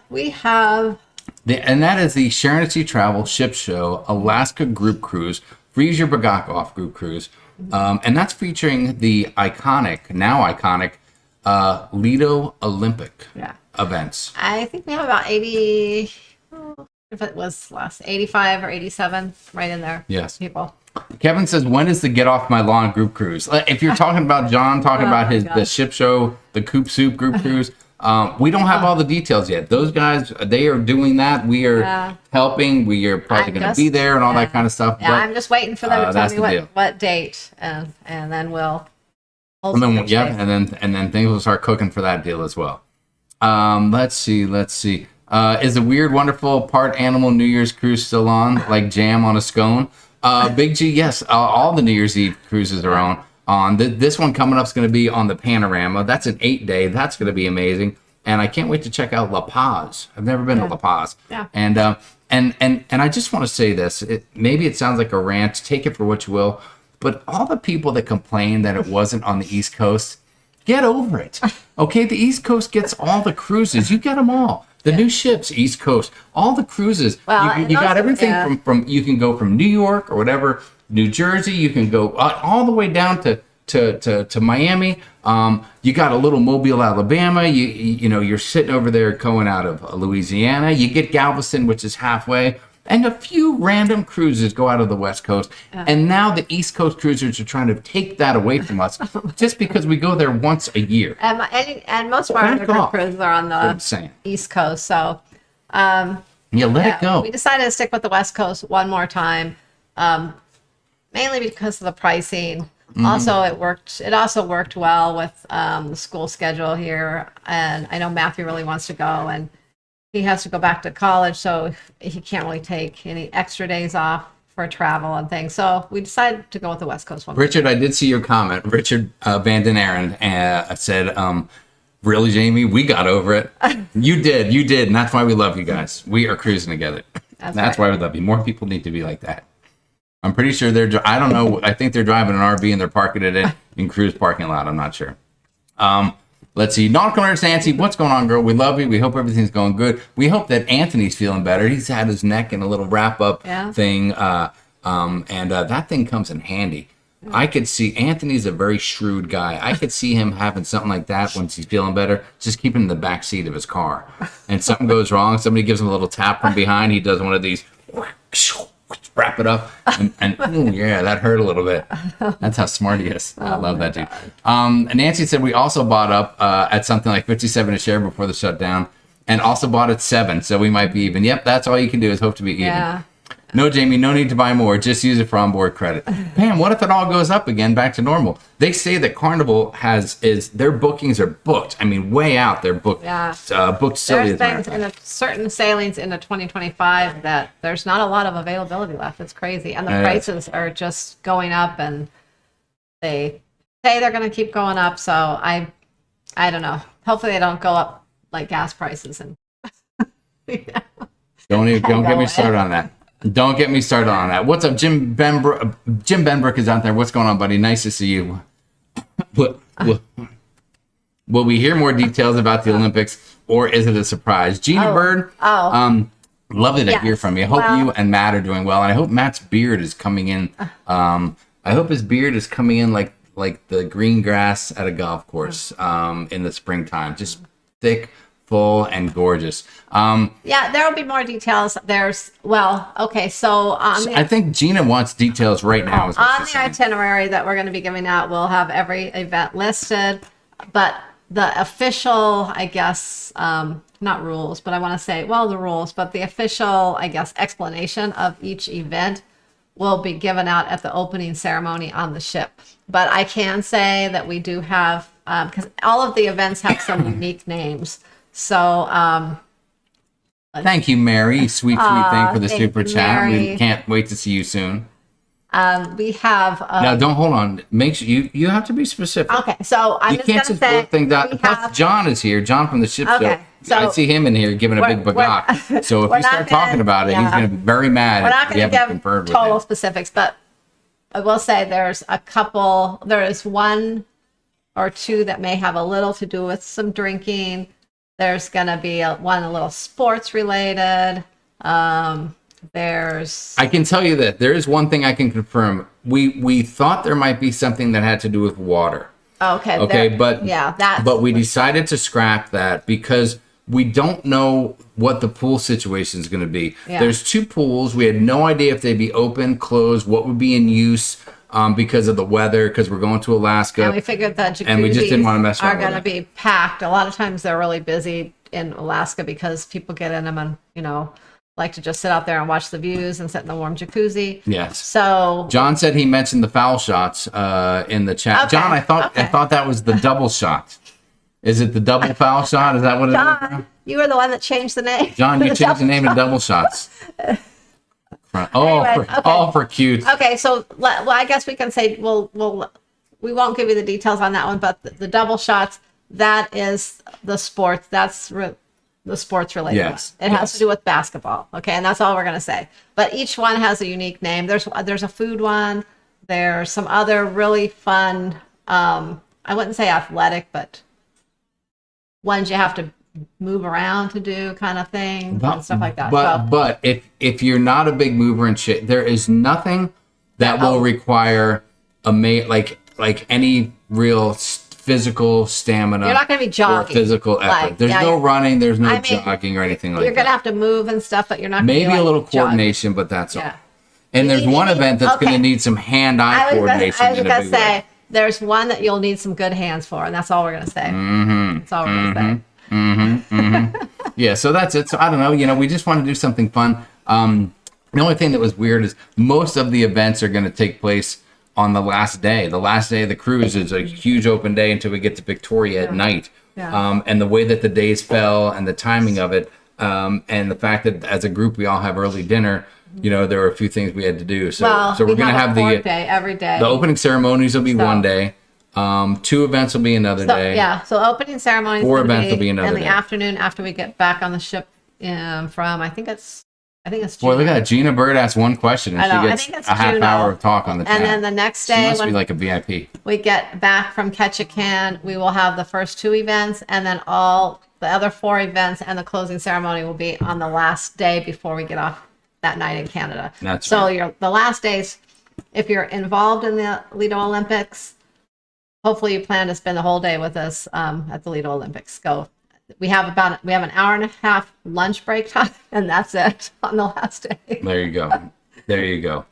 We have... And that is the Sharon at Sea Travel Ship Show Alaska Group Cruise, Freeze Your Bagakoff Group Cruise. And that's featuring the now iconic Lido Olympic events. I think we have about 80... If it was less, 85 or 87, right in there. Yes. People. Kevin says, when is the Get Off My Lawn group cruise? If you're talking about John, about the ship show, the Coop Soup group cruise, we don't have all the details yet. Those guys, they are doing that. We are helping. We are probably going to be there and all that kind of stuff. Yeah, but, I'm just waiting for them to tell me what date, and then we'll. And then things will start cooking for that deal as well. Let's see. Is the Weird Wonderful Part Animal New Year's cruise still on, like jam on a scone? Big G, yes. All the New Year's Eve cruises are on. This one coming up is going to be on the Panorama. That's an 8-day. That's going to be amazing. And I can't wait to check out La Paz. I've never been to La Paz. Yeah. And I just want to say this. Maybe it sounds like a rant. Take it for what you will. But all the people that complain that it wasn't on the East Coast, get over it. Okay, the East Coast gets all the cruises. You get them all. The new ships, East Coast, all the cruises. Well, you got everything from you can go from New York or whatever, New Jersey. You can go all the way down to Miami. You got a little Mobile, Alabama. You're sitting over there going out of Louisiana. You get Galveston, which is halfway. And a few random cruises go out of the West Coast. And now the East Coast cruisers are trying to take that away from us just because we go there once a year. And most of our other group cruises are on the East Coast. So, let it go. We decided to stick with the West Coast one more time, mainly because of the pricing. Also, it also worked well with the school schedule here. And I know Matthew really wants to go, and he has to go back to college, so he can't really take any extra days off for travel and things. So we decided to go with the West Coast one. Richard, I did see your comment. Richard Van Den Aren said, really, Jamie, we got over it. You did. And that's why we love you guys. We are cruising together. That's why we love you. More people need to be like that. I'm pretty sure I don't know. I think they're driving an RV and they're parking it in Cruise parking lot. I'm not sure. Let's see. Nautical Nurse Nancy, what's going on, girl? We love you. We hope everything's going good. We hope that Anthony's feeling better. He's had his neck in a little wrap-up thing. And that thing comes in handy. I could see Anthony's a very shrewd guy. I could see him having something like that once he's feeling better, just keep him in the back seat of his car. And something goes wrong, somebody gives him a little tap from behind, he does one of these, wrap it up, and ooh, yeah, that hurt a little bit. That's how smart he is. I love that dude. Nancy said we also bought up at something like 57 a share before the shutdown, and also bought at 7, so we might be even. Yep, that's all you can do is hope to be even. Yeah. No, Jamie, no need to buy more. Just use it for onboard credit. Pam, what if it all goes up again back to normal? They say that Carnival their bookings are booked. I mean, way out. They're booked. Yeah. Booked silly. There's things in certain sailings into 2025 that there's not a lot of availability left. It's crazy, and the prices are just going up, and they say they're going to keep going up. So I don't know. Hopefully, they don't go up like gas prices. And yeah. Don't get me started on that. Don't get me started on that. What's up, Jim Benbrook? Jim Benbrook is out there. What's going on, buddy? Nice to see you. Will we hear more details about the Olympics, or is it a surprise? Gina Bird, lovely to hear from you. I hope you and Matt are doing well, and I hope Matt's beard is coming in. I hope his beard is coming in like the green grass at a golf course in the springtime. Just thick, full, and gorgeous. Yeah, there will be more details. So I think Gina wants details right now. On the itinerary that we're going to be giving out, we'll have every event listed, but the official, I guess, not rules, but I want to say, the rules, but the official, I guess, explanation of each event will be given out at the opening ceremony on the ship. But I can say that we do have, because all of the events have some unique names. So, thank you, Mary. Sweet thing for the super chat. Mary. We can't wait to see you soon. We have. Now, don't hold on. Make sure you have to be specific. Okay, so I'm just going to say. Things out. Plus, John is here. John from the ship show. So I see him in here giving a big bagok. So if you start talking about it, he's going to be very mad. We're not going to give total specifics, but I will say there is one or two that may have a little to do with some drinking. There's going to be one a little sports related. I can tell you that there is one thing I can confirm. We thought there might be something that had to do with water. Okay. But we decided to scrap that because we don't know what the pool situation is going to be. Yeah. There's 2 pools. We had no idea if they'd be open, closed, what would be in use. Because of the weather, because we're going to Alaska. And we figured that jacuzzis and we just didn't want to mess around are going to be packed. A lot of times they're really busy in Alaska because people get in them and, like to just sit out there and watch the views and sit in the warm jacuzzi. Yes. So John said he mentioned the foul shots in the chat. Okay. John, I thought that was the double shot. Is it the double foul shot? Is that what it is? John, you were the one that changed the name. John, you changed the name to double shots. All for cute. Okay, so I guess we can say we won't give you the details on that one, but the double shots, that is the sports. That's the sports related. Yes, it has to do with basketball. Okay, and that's all we're gonna say. But each one has a unique name. There's a food one. There's some other really fun. I wouldn't say athletic, but ones you have to move around to do kind of thing and stuff like that. But if you're not a big mover and shit, there is nothing that will require like any real physical stamina. You're not going to be jogging. Or physical effort. There's no running. There's no jogging or anything like that. You're going to have to move and stuff, but you're not. Maybe a little coordination, but that's all. And there's one event that's going to need some hand-eye coordination. I was going to say there's one that you'll need some good hands for, and that's all we're going to say. Mm-hmm. That's all we're going to say. Yeah, so that's it. So I don't know, we just want to do something fun. The only thing that was weird is most of the events are going to take place on the last day. The last day of the cruise is a huge open day until we get to Victoria at night. Yeah. And the way that the days fell and the timing of it, and the fact that as a group we all have early dinner, there were a few things we had to do. So we're going to have the day every day. The opening ceremonies will be one day. 2 events will be another day. Yeah. So opening ceremonies. 4 events will be another day. In the afternoon after we get back on the ship from I think it's Gina. Boy, look at that. Gina Bird asked one question and she gets a half hour of talk on the chat. And then the next day, she must be like a VIP. We get back from Ketchikan, we will have the first 2 events, and then all the other 4 events and the closing ceremony will be on the last day before we get off that night in Canada. That's so right. The last days, if you're involved in the Lido Olympics, hopefully you plan to spend the whole day with us at the Lido Olympics. We have an hour and a half lunch break time, and that's it on the last day. There you go.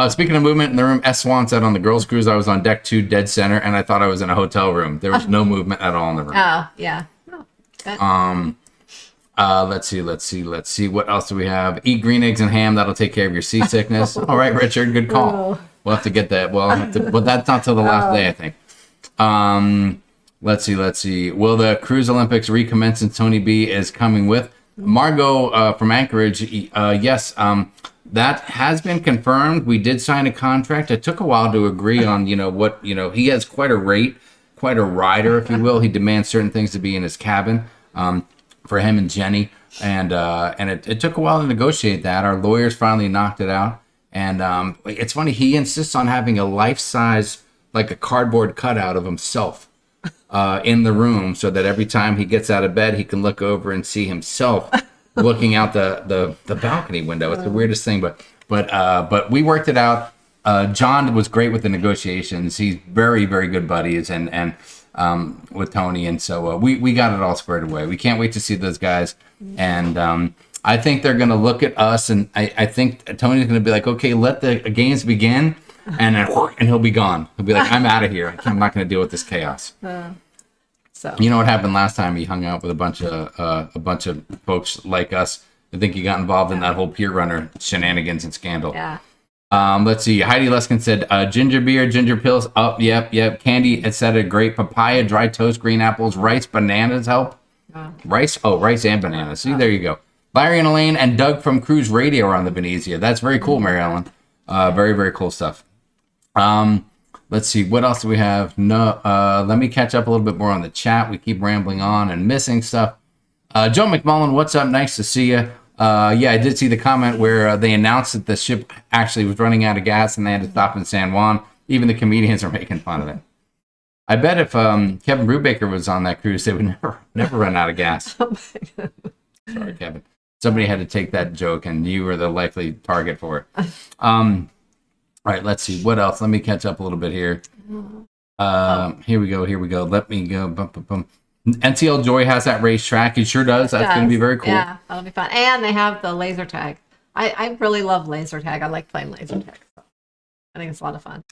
Speaking of movement in the room, S. Swan said on the girls' cruise, I was on deck 2, dead center, and I thought I was in a hotel room. There was no movement at all in the room. Oh, yeah. Let's see. What else do we have? Eat green eggs and ham. That'll take care of your seasickness. All right, Richard. Good call. Oh. We'll have to get that. But that's not till the last day, I think. Let's see. Will the Cruise Olympics recommence and Tony B is coming with? Margot from Anchorage, yes. That has been confirmed. We did sign a contract. It took a while to agree on, he has quite a rate, quite a rider, if you will. He demands certain things to be in his cabin for him and Jenny. And it took a while to negotiate that. Our lawyers finally knocked it out. And it's funny, he insists on having a life-size, like a cardboard cutout of himself in the room so that every time he gets out of bed, he can look over and see himself looking out the balcony window. It's the weirdest thing, but we worked it out. John was great with the negotiations. He's very, very good buddies and with Tony. And so we got it all squared away. We can't wait to see those guys. And I think they're going to look at us, and I think Tony's going to be like, okay, let the games begin. And he'll be gone. He'll be like, I'm out of here. I'm not going to deal with this chaos. So you know what happened last time? He hung out with a bunch of folks like us. I think he got involved in that whole pier runner shenanigans and scandal. Yeah. Let's see. Heidi Luskin said, ginger beer, ginger pills. Oh, yep. Candy, etc. Great. Papaya, dry toast, green apples, rice, bananas help. Rice and bananas. See, there you go. Larry and Elaine and Doug from Cruise Radio are on the Venezia. That's very cool, Mary Ellen. Very, very cool stuff. Let's see, what else do we have? No, let me catch up a little bit more on the chat. We keep rambling on and missing stuff. Joe McMullen, what's up? Nice to see you. Yeah, I did see the comment where they announced that the ship actually was running out of gas and they had to stop in San Juan. Even the comedians are making fun of it. I bet if Kevin Brubaker was on that cruise, they would never run out of gas. Sorry, Kevin. Somebody had to take that joke, and you were the likely target for it. All right, let's see. What else? Let me catch up a little bit here. Here we go. Let me go. NCL Joy has that racetrack. It sure does. That's going to be very cool. Yeah, that'll be fun. And they have the laser tag. I really love laser tag. I like playing laser tag. So I think it's a lot of fun.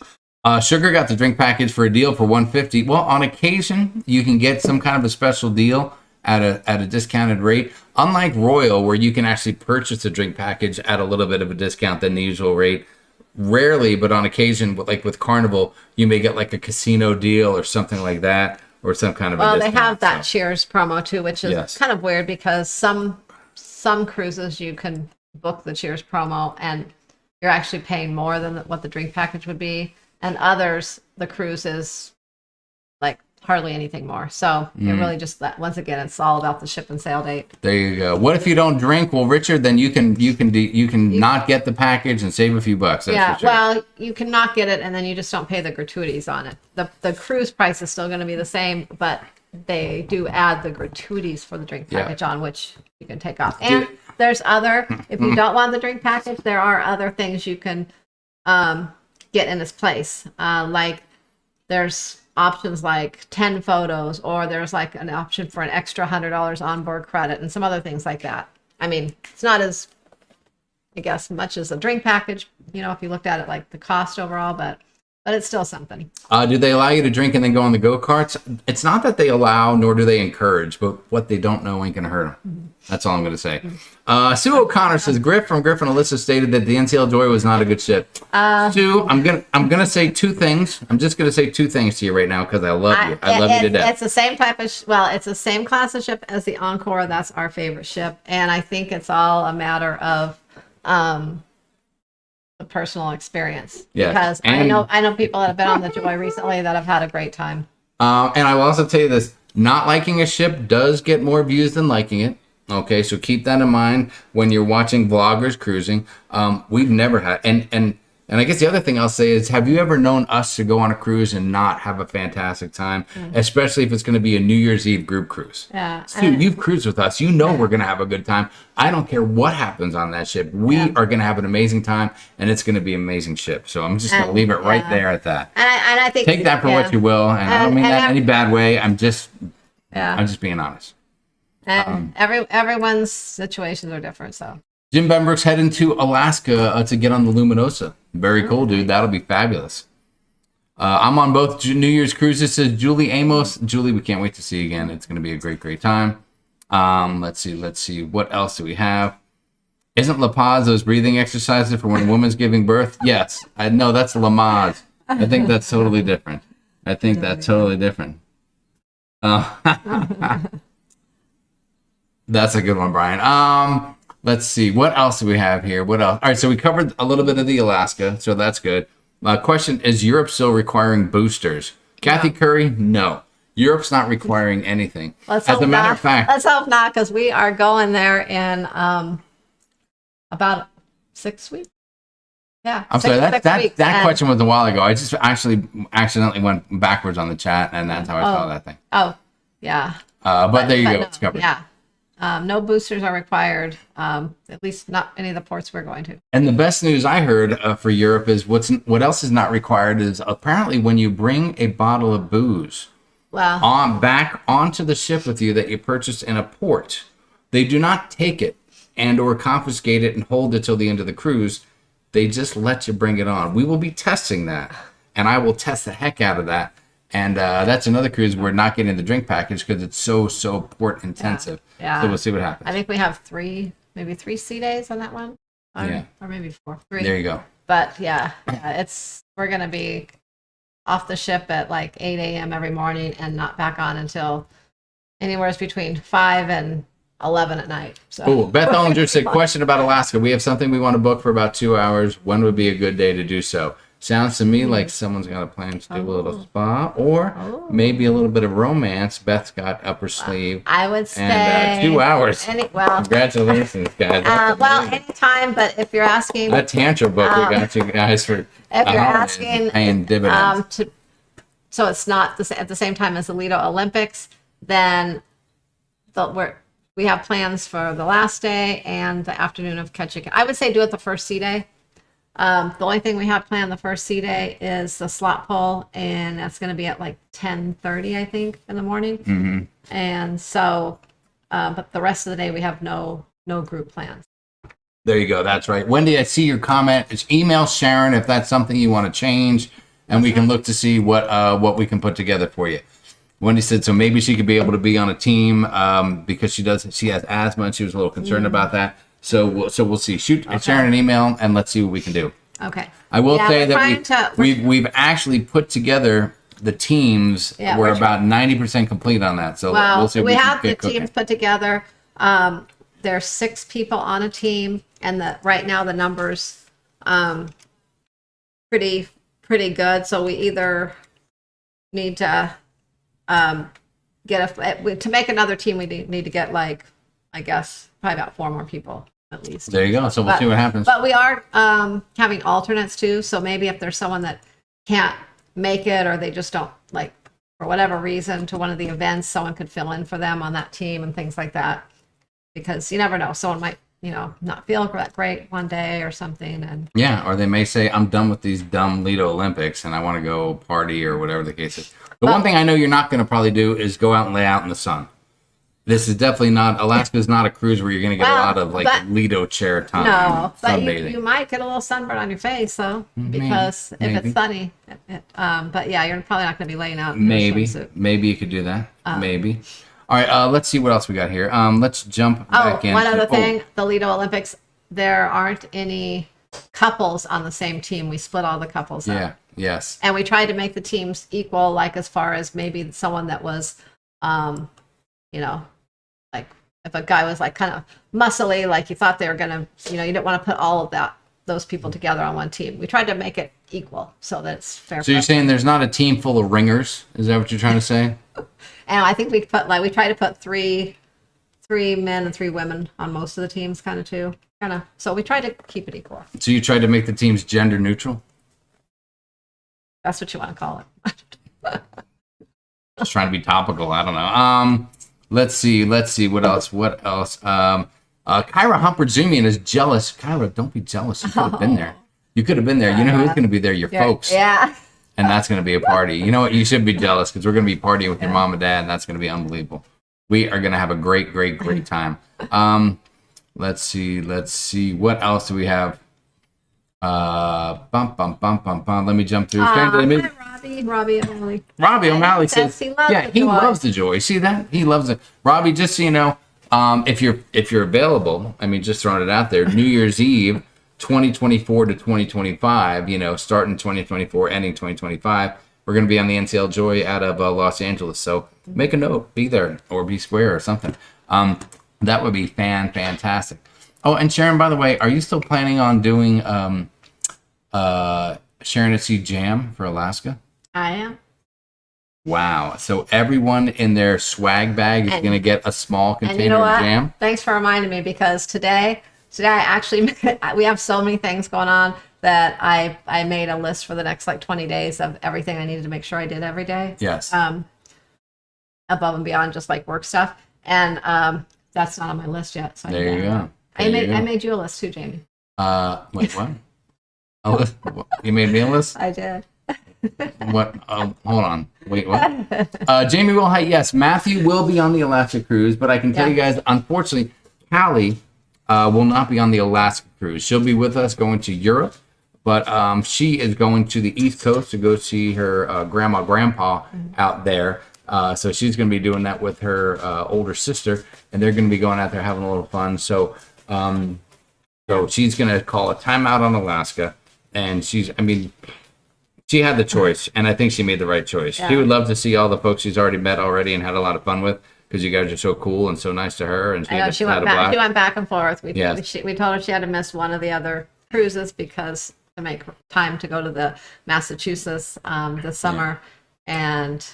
Sugar got the drink package for a deal for $150. Well, on occasion, you can get some kind of a special deal at a discounted rate. Unlike Royal, where you can actually purchase a drink package at a little bit of a discount than the usual rate. Rarely, but on occasion, like with Carnival, you may get like a casino deal or something like that, or some kind of a discount. Well, they have that Cheers promo too, which is kind of weird because some cruises you can book the Cheers promo and you're actually paying more than what the drink package would be, and others the cruise is like hardly anything more. So it really just once again, it's all about the ship and sail date. There you go. What if you don't drink? Well, Richard, then you can not get the package and save a few bucks. That's for sure. Well, you can not get it, and then you just don't pay the gratuities on it. The cruise price is still going to be the same, but they do add the gratuities for the drink package on, which you can take off. And there's other, if you don't want the drink package, there are other things you can get in its place. Like there's options like 10 photos, or there's like an option for an extra $100 onboard credit and some other things like that. I mean, it's not as, I guess, much as a drink package, if you looked at it like the cost overall, but but it's still something. Do they allow you to drink and then go on the go-karts? It's not that they allow, nor do they encourage, but what they don't know ain't going to hurt them. Mm-hmm. That's all I'm going to say. Sue O'Connor says, Griff from Griffin Alyssa stated that the NCL Joy was not a good ship. Sue, I'm gonna say two things. I'm just going to say two things to you right now because I love you. I love you to death. It's the same type of, it's the same class of ship as the Encore. That's our favorite ship. And I think it's all a matter of the personal experience. Yes. Because I know people that have been on the Joy recently that have had a great time. And I will also tell you this, not liking a ship does get more views than liking it. Okay, so keep that in mind when you're watching vloggers cruising. We've never had, and I guess the other thing I'll say is, have you ever known us to go on a cruise and not have a fantastic time, especially if it's going to be a New Year's Eve group cruise? Yeah. Sue, you've cruised with us. You know we're going to have a good time. I don't care what happens on that ship. We are going to have an amazing time, and it's going to be an amazing ship. So I'm just going to leave it right there at that. And I think take that for what you will, and I don't mean that in any bad way. I'm just being honest. And everyone's situations are different, so. Jim Benbrook's heading to Alaska to get on the Luminosa. Very cool, dude. That'll be fabulous. I'm on both New Year's cruises, says Julie Amos. Julie, we can't wait to see you again. It's going to be a great, great time. Let's see. What else do we have? Isn't La Paz those breathing exercises for when a woman's giving birth? Yes. I know that's Lamaze. I think that's totally different. That's a good one, Brian. Let's see. What else do we have here? What else? All right, so we covered a little bit of the Alaska, so that's good. Question, is Europe still requiring boosters? Kathy Curry, no. Europe's not requiring anything. As a matter of fact. Let's hope not, because we are going there in about 6 weeks. Yeah. I'm sorry, that question was a while ago. I just actually accidentally went backwards on the chat, and that's how I saw that thing. Oh, yeah. But there you go. No, it's covered. Yeah. No boosters are required, at least not any of the ports we're going to. And the best news I heard for Europe is what else is not required is apparently when you bring a bottle of booze back onto the ship with you that you purchased in a port, they do not take it and or confiscate it and hold it till the end of the cruise. They just let you bring it on. We will be testing that, and I will test the heck out of that. And that's another cruise we're not getting the drink package because it's so port intensive. Yeah. So we'll see what happens. I think we have maybe three sea days on that one. Or maybe 4. 3. There you go. But we're going to be off the ship at like 8 a.m. every morning and not back on until anywhere between 5 and 11 at night. So. Cool. Beth Ollinger said, question about Alaska. We have something we want to book for about 2 hours. When would be a good day to do so? Sounds to me like someone's got a plan to do a little spa or maybe a little bit of romance. Beth's got up her sleeve. I would say. And 2 hours. Congratulations, guys. Anytime, but if you're asking. That Tantra book we got you guys for. If you're asking. Paying dividends. So it's not at the same time as the Lido Olympics, then we have plans for the last day and the afternoon of Ketchikan. I would say do it the first sea day. The only thing we have planned the first sea day is the slot pull, and that's going to be at like 10:30, I think, in the morning. Mm-hmm. And so, but the rest of the day we have no group plans. There you go. That's right. Wendy, I see your comment. It's email Sharon if that's something you want to change, and we can look to see what we can put together for you. Wendy said so maybe she could be able to be on a team because she has asthma and she was a little concerned about that. So we'll see. Shoot Sharon an email and let's see what we can do. Okay. I will say that we've actually put together the teams. Yeah, we're about 90% complete on that. So we'll see. We have the teams put together. There's 6 people on a team, and right now the numbers pretty good. So we either need to to make another team. We need to get like, I guess, probably about 4 more people. At least. There you go. So we'll see what happens. But we are having alternates too. So maybe if there's someone that can't make it or they just don't like for whatever reason to one of the events, someone could fill in for them on that team and things like that. Because you never know. Someone might, not feel that great one day or something. And or they may say, I'm done with these dumb Lido Olympics and I want to go party or whatever the case is. The one thing I know you're not going to probably do is go out and lay out in the sun. This is definitely not, Alaska is not a cruise where you're going to get a lot of Lido chair time. No, but sunbathing. you might get a little sunburn on your face though, because if it's sunny, But yeah, you're probably not going to be laying out in your swimsuit. Maybe you could do that. Maybe. All right, let's see what else we got here. Let's jump back in. One other thing, the Lido Olympics, there aren't any couples on the same team. We split all the couples up. Yeah, yes. And we tried to make the teams equal, like as far as maybe someone that was, you know, like if a guy was like kind of muscly, like you thought they were going to, you know, you didn't want to put all of those people together on one team. We tried to make it equal so that it's fair. So you're saying there's not a team full of ringers? Is that what you're trying to say? And I think we tried to put three men and 3 women on most of the teams, kind of too. So we tried to keep it equal. So you tried to make the teams gender neutral? That's what you want to call it. Just trying to be topical. I don't know. Let's see. What else? Kyra Humpert-Zumian is jealous. Kyra, don't be jealous. You could have been there. You know who's going to be there? Your folks. Yeah. And that's going to be a party. You know what? You should be jealous because we're going to be partying with your mom and dad, and that's going to be unbelievable. We are going to have a great time. Let's see. What else do we have? Let me jump through. Robbie O'Malley. Robbie O'Malley says, he loves the joy. See that? He loves it. Robbie, just so you know, if you're available, I mean, just throwing it out there, New Year's Eve, 2024 to 2025, you know, starting 2024, ending 2025, we're going to be on the NCL Joy out of Los Angeles. So make a note, be there or be square or something. That would be fantastic. Oh, and Sharon, by the way, are you still planning on doing Sharonatsea Jam for Alaska? I am. Wow. So everyone in their swag bag is going to get a small container of jam? Thanks for reminding me, because today I actually, we have so many things going on that I made a list for the next like 20 days of everything I needed to make sure I did every day. Yes. Above and beyond just like work stuff. And that's not on my list yet. So there you go. I made you a list too, Jamie. Wait, what? A list? You made me a list? I did. What? Hold on. Wait, what? Jamie will. Yes, Matthew will be on the Alaska cruise, but I can tell you guys, unfortunately, Callie will not be on the Alaska cruise. She'll be with us going to Europe, but she is going to the East Coast to go see her grandpa out there. So she's going to be doing that with her older sister, and they're going to be going out there having a little fun. So she's going to call a timeout on Alaska, and she had the choice, and I think she made the right choice. Yeah. She would love to see all the folks she's already met and had a lot of fun with, because you guys are so cool and so nice to her. And she went back and forth. We told her she had to miss one of the other cruises to make time to go to the Massachusetts this summer. And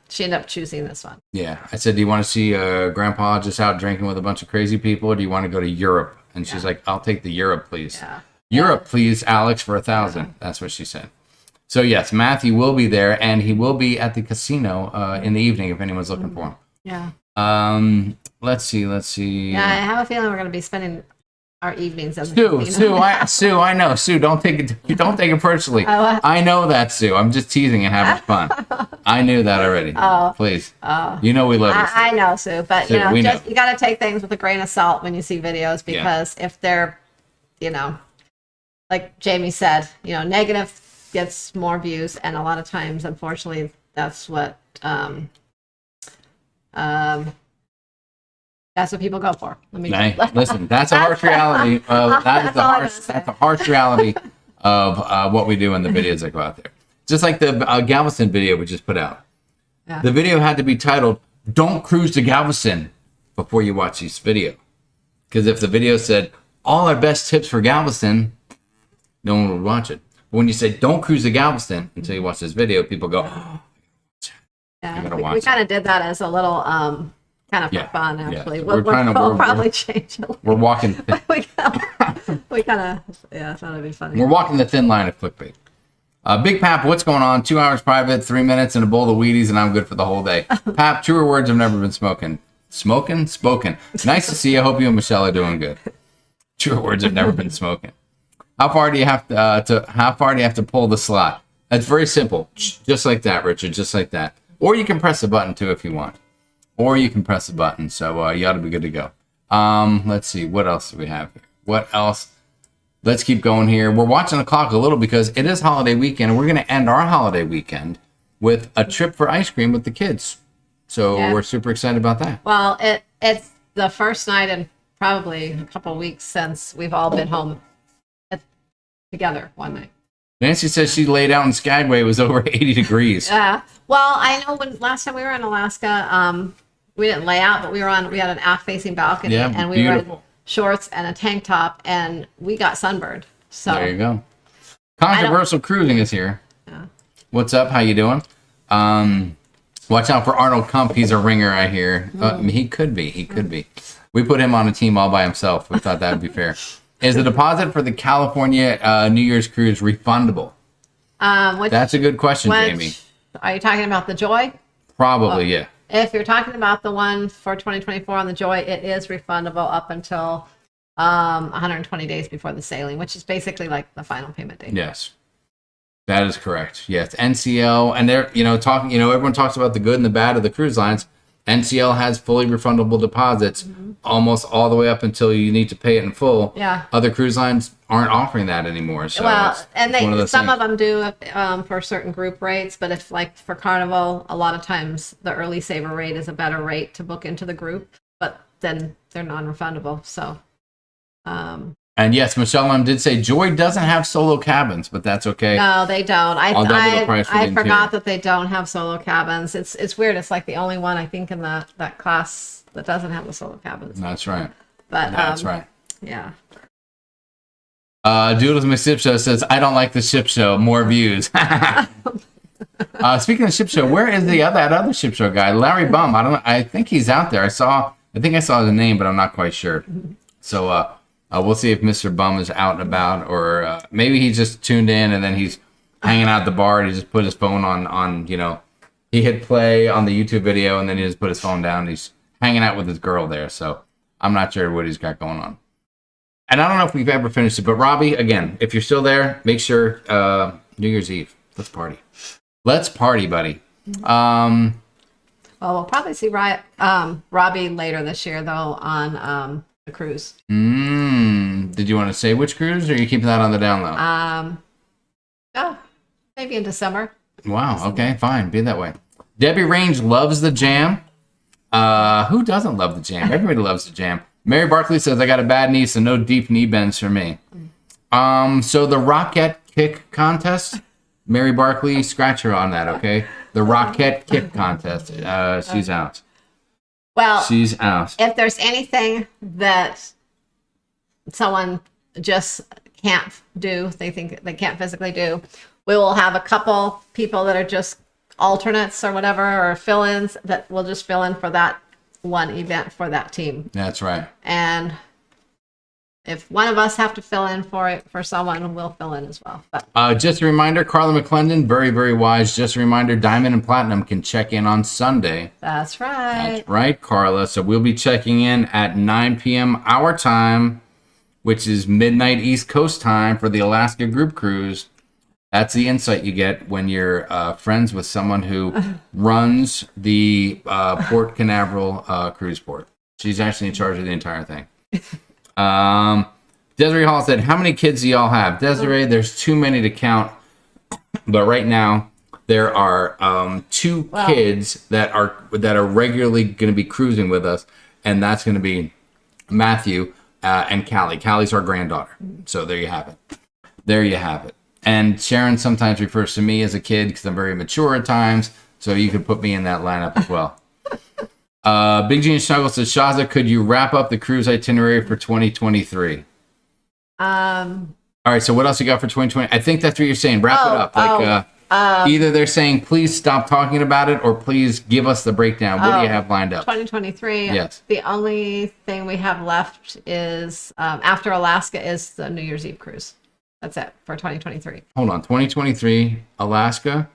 she ended up choosing this one. Yeah. I said, do you want to see Grandpa just out drinking with a bunch of crazy people, or do you want to go to Europe? And she's like, I'll take the Europe, please. Yeah. Europe, please, Alex, for 1,000. Yeah. That's what she said. So, yes, Matthew will be there, and he will be at the casino in the evening if anyone's looking for him. Yeah. Let's see. Yeah, I have a feeling we're going to be spending our evenings at the casino. Sue, I know. Sue, don't take it personally. I know that, Sue. I'm just teasing and having fun. I knew that already. Oh. Please. Oh. You know we love you, Sue. I know, Sue. But, Sue, you got to take things with a grain of salt when you see videos, because if they're, like Jamie said, negative gets more views, and a lot of times, unfortunately, that's what people go for. Listen, that's a harsh reality. That's a harsh reality of what we do in the videos that go out there. Just like the Galveston video we just put out. Yeah. The video had to be titled, "Don't Cruise to Galveston," before you watch this video. Because if the video said, "All our best tips for Galveston," no one would watch it. But when you say, "Don't cruise to Galveston," until you watch this video, people go, "Oh, I gotta watch it." We kind of did that as a little kind of for fun, actually. Yeah. We'll probably change it. We're walking. we kind of, I thought it'd be funny. We're walking the thin line of clickbait. Big Pap, what's going on? 2 hours private, 3 minutes, and a bowl of Wheaties, and I'm good for the whole day. Pap, truer words have never been spoken. Spoken? Nice to see you. Hope you and Michelle are doing good. Truer words have never been spoken. How far do you have to pull the slot? That's very simple. Just like that, Richard. Just like that. Or you can press the button too if you want. So you ought to be good to go. Let's see. What else do we have here? What else? let's keep going here. We're watching the clock a little because it is holiday weekend, and we're going to end our holiday weekend with a trip for ice cream with the kids. So we're super excited about that. Well, it's the first night in probably a couple of weeks since we've all been home together one night. Nancy says she laid out in Skagway. It was over 80 degrees. Well, I know when last time we were in Alaska, we didn't lay out, but we had an aft-facing balcony, and we were in shorts and a tank top, and we got sunburned. So there you go. Controversial Cruising is here. Yeah. What's up? How you doing? Watch out for Arnold Kump. He's a ringer, I hear. He could be. He could be. We put him on a team all by himself. We thought that would be fair. Is the deposit for the California New Year's cruise refundable? That's a good question, Jamie. Are you talking about the Joy? Probably, yeah. If you're talking about the one for 2024 on the Joy, it is refundable up until 120 days before the sailing, which is basically like the final payment date. Yes. That is correct. Yes, NCL, and they're everyone talks about the good and the bad of the cruise lines. NCL has fully refundable deposits almost all the way up until you need to pay it in full. Yeah. Other cruise lines aren't offering that anymore. So and some of them do for certain group rates, but if like for Carnival, a lot of times the early saver rate is a better rate to book into the group, but then they're non-refundable. So. And yes, Michelle M did say Joy doesn't have solo cabins, but that's okay. No, they don't. I'll double the price for I the forgot interior. that they don't have solo cabins. It's weird. It's like the only one I think in that class that doesn't have the solo cabins. That's right. But That's right. Yeah. Doodles My Ship Show says, I don't like the ship show. More views. Speaking of ship show, where is that other ship show guy? Larry Bum. I don't know. I think he's out there. I think I saw the name, but I'm not quite sure. So we'll see if Mr. Bum is out and about, or maybe he just tuned in and then he's hanging out at the bar and he just put his phone on he hit play on the YouTube video and then he just put his phone down and he's hanging out with his girl there. So I'm not sure what he's got going on. And I don't know if we've ever finished it, but Robbie, again, if you're still there, make sure New Year's Eve. Let's party. Let's party, buddy. Well, we'll probably see Robbie later this year, though, on the cruise. Did you want to say which cruise, or are you keeping that on the down low? Maybe in December. Wow. Okay, fine. Be that way. Debbie Range loves the jam. Who doesn't love the jam? Everybody loves the jam. Mary Barkley says, I got a bad knee, so no deep knee bends for me. So the Rocket Kick contest, Mary Barkley, scratch her on that, okay? The Rocket Kick contest, she's out. Well, she's out. If there's anything that someone just can't do, they think they can't physically do, we will have a couple people that are just alternates or whatever, or fill-ins that will just fill in for that one event for that team. That's right. And if one of us have to fill in for someone, we'll fill in as well. But just a reminder, Carla McClendon, very, very wise. Just a reminder, Diamond and Platinum can check in on Sunday. That's right. That's right, Carla. So we'll be checking in at 9 p.m. our time, which is midnight East Coast time for the Alaska group cruise. That's the insight you get when you're friends with someone who runs the Port Canaveral cruise port. She's actually in charge of the entire thing. Desiree Hall said, how many kids do y'all have? Desiree, there's too many to count. But right now, there are two kids that are regularly going to be cruising with us. And that's going to be Matthew and Callie. Callie's our granddaughter. So there you have it. There you have it. And Sharon sometimes refers to me as a kid because I'm very mature at times. So you could put me in that lineup as well. Big Gene Snuggle says, Shaza, could you wrap up the cruise itinerary for 2023? All right, so what else you got for 2020? I think that's what you're saying. Wrap it up. Either they're saying, please stop talking about it, or please give us the breakdown. What do you have lined up? 2023. Yes. The only thing we have left is, after Alaska, is the New Year's Eve cruise. That's it for 2023. Hold on. 2023, Alaska.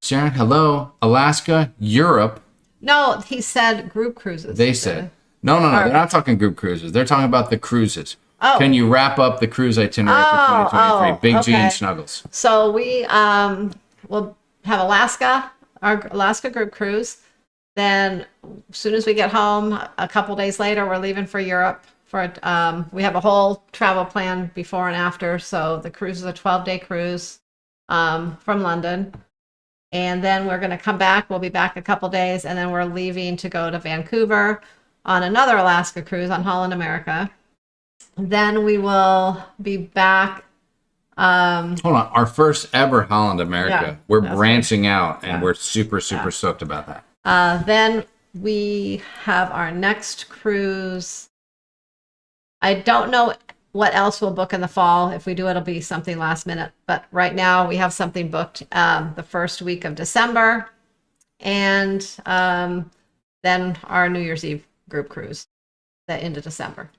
Sharon, hello. Alaska, Europe. No, he said group cruises. They said. No. They're not talking group cruises. They're talking about the cruises. Oh. Can you wrap up the cruise itinerary for 2023? Big G and Snuggles. So we will have our Alaska group cruise. Then as soon as we get home, a couple days later, we're leaving for Europe for we have a whole travel plan before and after. So the cruise is a 12-day cruise from London. And then we're going to come back. We'll be back a couple days. And then we're leaving to go to Vancouver on another Alaska cruise on Holland America. Then we will be back. Hold on. Our first ever Holland America. Yeah, we're branching out, and yeah. we're super stoked about that. Then we have our next cruise. I don't know what else we'll book in the fall. If we do, it'll be something last minute. But right now we have something booked the first week of December. And then our New Year's Eve group cruise into December.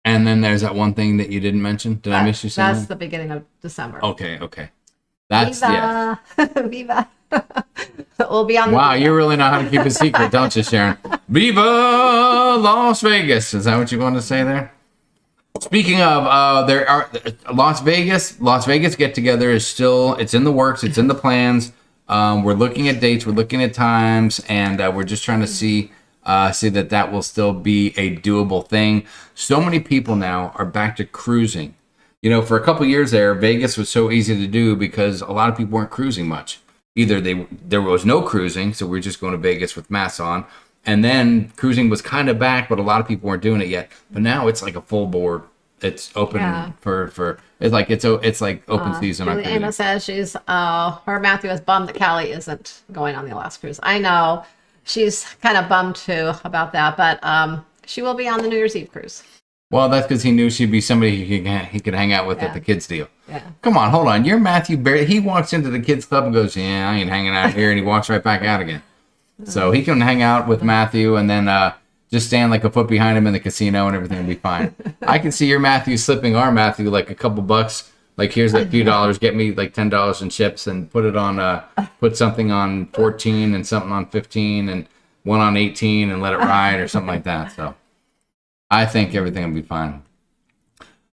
And then there's that one thing that you didn't mention. Did I miss you something? That's the beginning of December. Okay. That's, Viva! yeah. Viva! We'll be on the Wow, you really know how to keep a secret, don't you, Sharon? Viva Las Vegas. Is that what you wanted to say there? Speaking of, there are Las Vegas get-together is still, it's in the works, it's in the plans. We're looking at dates, we're looking at times, and we're just trying to see that will still be a doable thing. So many people now are back to cruising. You know, for a couple years there, Vegas was so easy to do because a lot of people weren't cruising much. Either there was no cruising, so we were just going to Vegas with masks on, and then cruising was kind of back, but a lot of people weren't doing it yet. But now it's like a full board. It's open for it's like open season. Julie Amos says she's her Matthew is bummed that Callie isn't going on the Alaska cruise. I know she's kind of bummed too about that, but she will be on the New Year's Eve cruise. Well, that's because he knew she'd be somebody he could hang out with at the kids deal. Yeah. Come on, hold on. You're Matthew Barry. He walks into the kids club and goes, "Yeah, I ain't hanging out here," and he walks right back out again. So he can hang out with Matthew and then just stand like a foot behind him in the casino and everything will be fine. I can see your Matthew slipping our Matthew like a couple bucks. Like, here's a few dollars, get me like $10 in chips and put it on, put something on 14 and something on 15 and one on 18 and let it ride or something like that. So I think everything will be fine.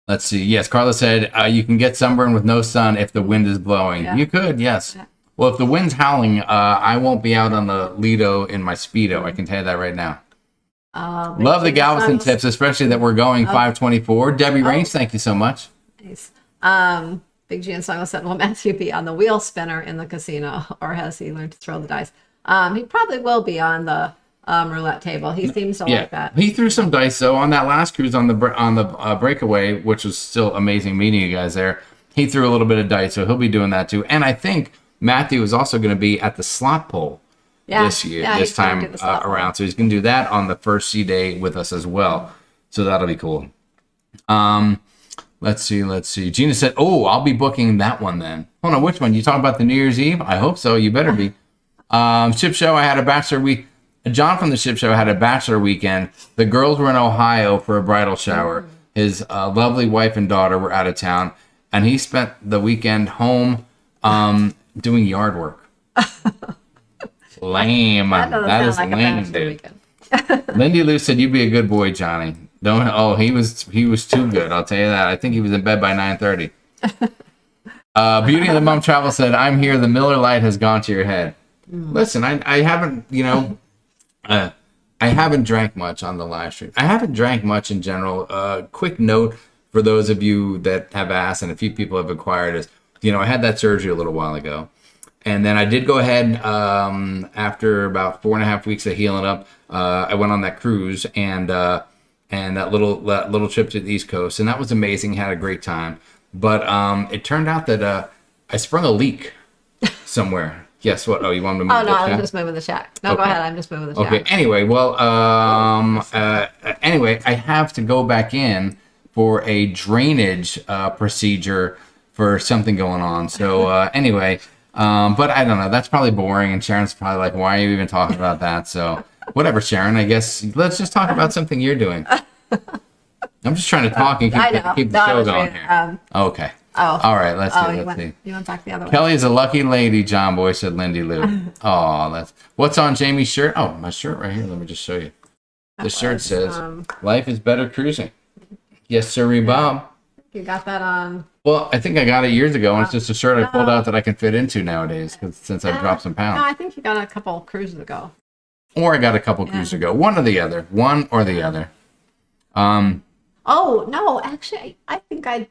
Let's see. Yes, Carla said you can get sunburn with no sun if the wind is blowing. Yeah. You could, yes. Yeah. Well, if the wind's howling, I won't be out on the Lido in my Speedo. I can tell you that right now. Love the Galveston tips, especially that we're going 524. Debbie Rains, thank you so much. Nice. Big G and Song said, will Matthew be on the wheel spinner in the casino, or has he learned to throw the dice? He probably will be on the roulette table. He seems to like that. He threw some dice, though, on that last cruise on the breakaway, which was still amazing meeting you guys there. He threw a little bit of dice, so he'll be doing that, too. And I think Matthew is also going to be at the slot pull. This year, this time around. So he's going to do that on the first sea day with us as well. So that'll be cool. Let's see. Gina said, oh, I'll be booking that one then. Hold on, which one? You talking about the New Year's Eve? I hope so. You better be. Ship show, I had a bachelor week. John from the ship show had a bachelor weekend. The girls were in Ohio for a bridal shower. His lovely wife and daughter were out of town. And he spent the weekend home doing yard work. Lame. That is like lame, dude. Lindy Lou said, "You'd be a good boy, Johnny." Don't. Oh, he was too good. I'll tell you that. I think he was in bed by 9:30. Beauty of the Mom Travel said, "I'm here. The Miller Lite has gone to your head." Listen, I haven't. I haven't drank much on the live stream. I haven't drank much in general. Quick note for those of you that have asked, and a few people have inquired, is I had that surgery a little while ago. And then I did go ahead after about 4.5 weeks of healing up. I went on that cruise and that little trip to the East Coast, and that was amazing. Had a great time, but it turned out that I sprung a leak somewhere. Guess what? Oh, you want me to move? Oh no, I'm just moving the chat. No, okay. Go ahead. I'm just moving the chat. Okay. Anyway, well, anyway, I have to go back in for a drainage procedure for something going on. So anyway. But I don't know. That's probably boring, and Sharon's probably like, "Why are you even talking about that?" So, whatever, Sharon. I guess let's just talk about something you're doing. I'm just trying to talk and keep the show going here. Okay. Oh. All right. Let's see. You went back the other way. Kelly is a lucky lady, John Boy said. Lindy Lou. Oh, what's on Jamie's shirt? Oh, my shirt right here. Let me just show you. The shirt says, "Life is better cruising." Yes, sirree, Bob. You got that on. Well, I think I got it years ago, and it's just a shirt I pulled out that I can fit into nowadays since I've dropped some pounds. No, I think you got it a couple cruises ago. Or I got a couple cruises ago. One or the other. Oh no, actually, I think I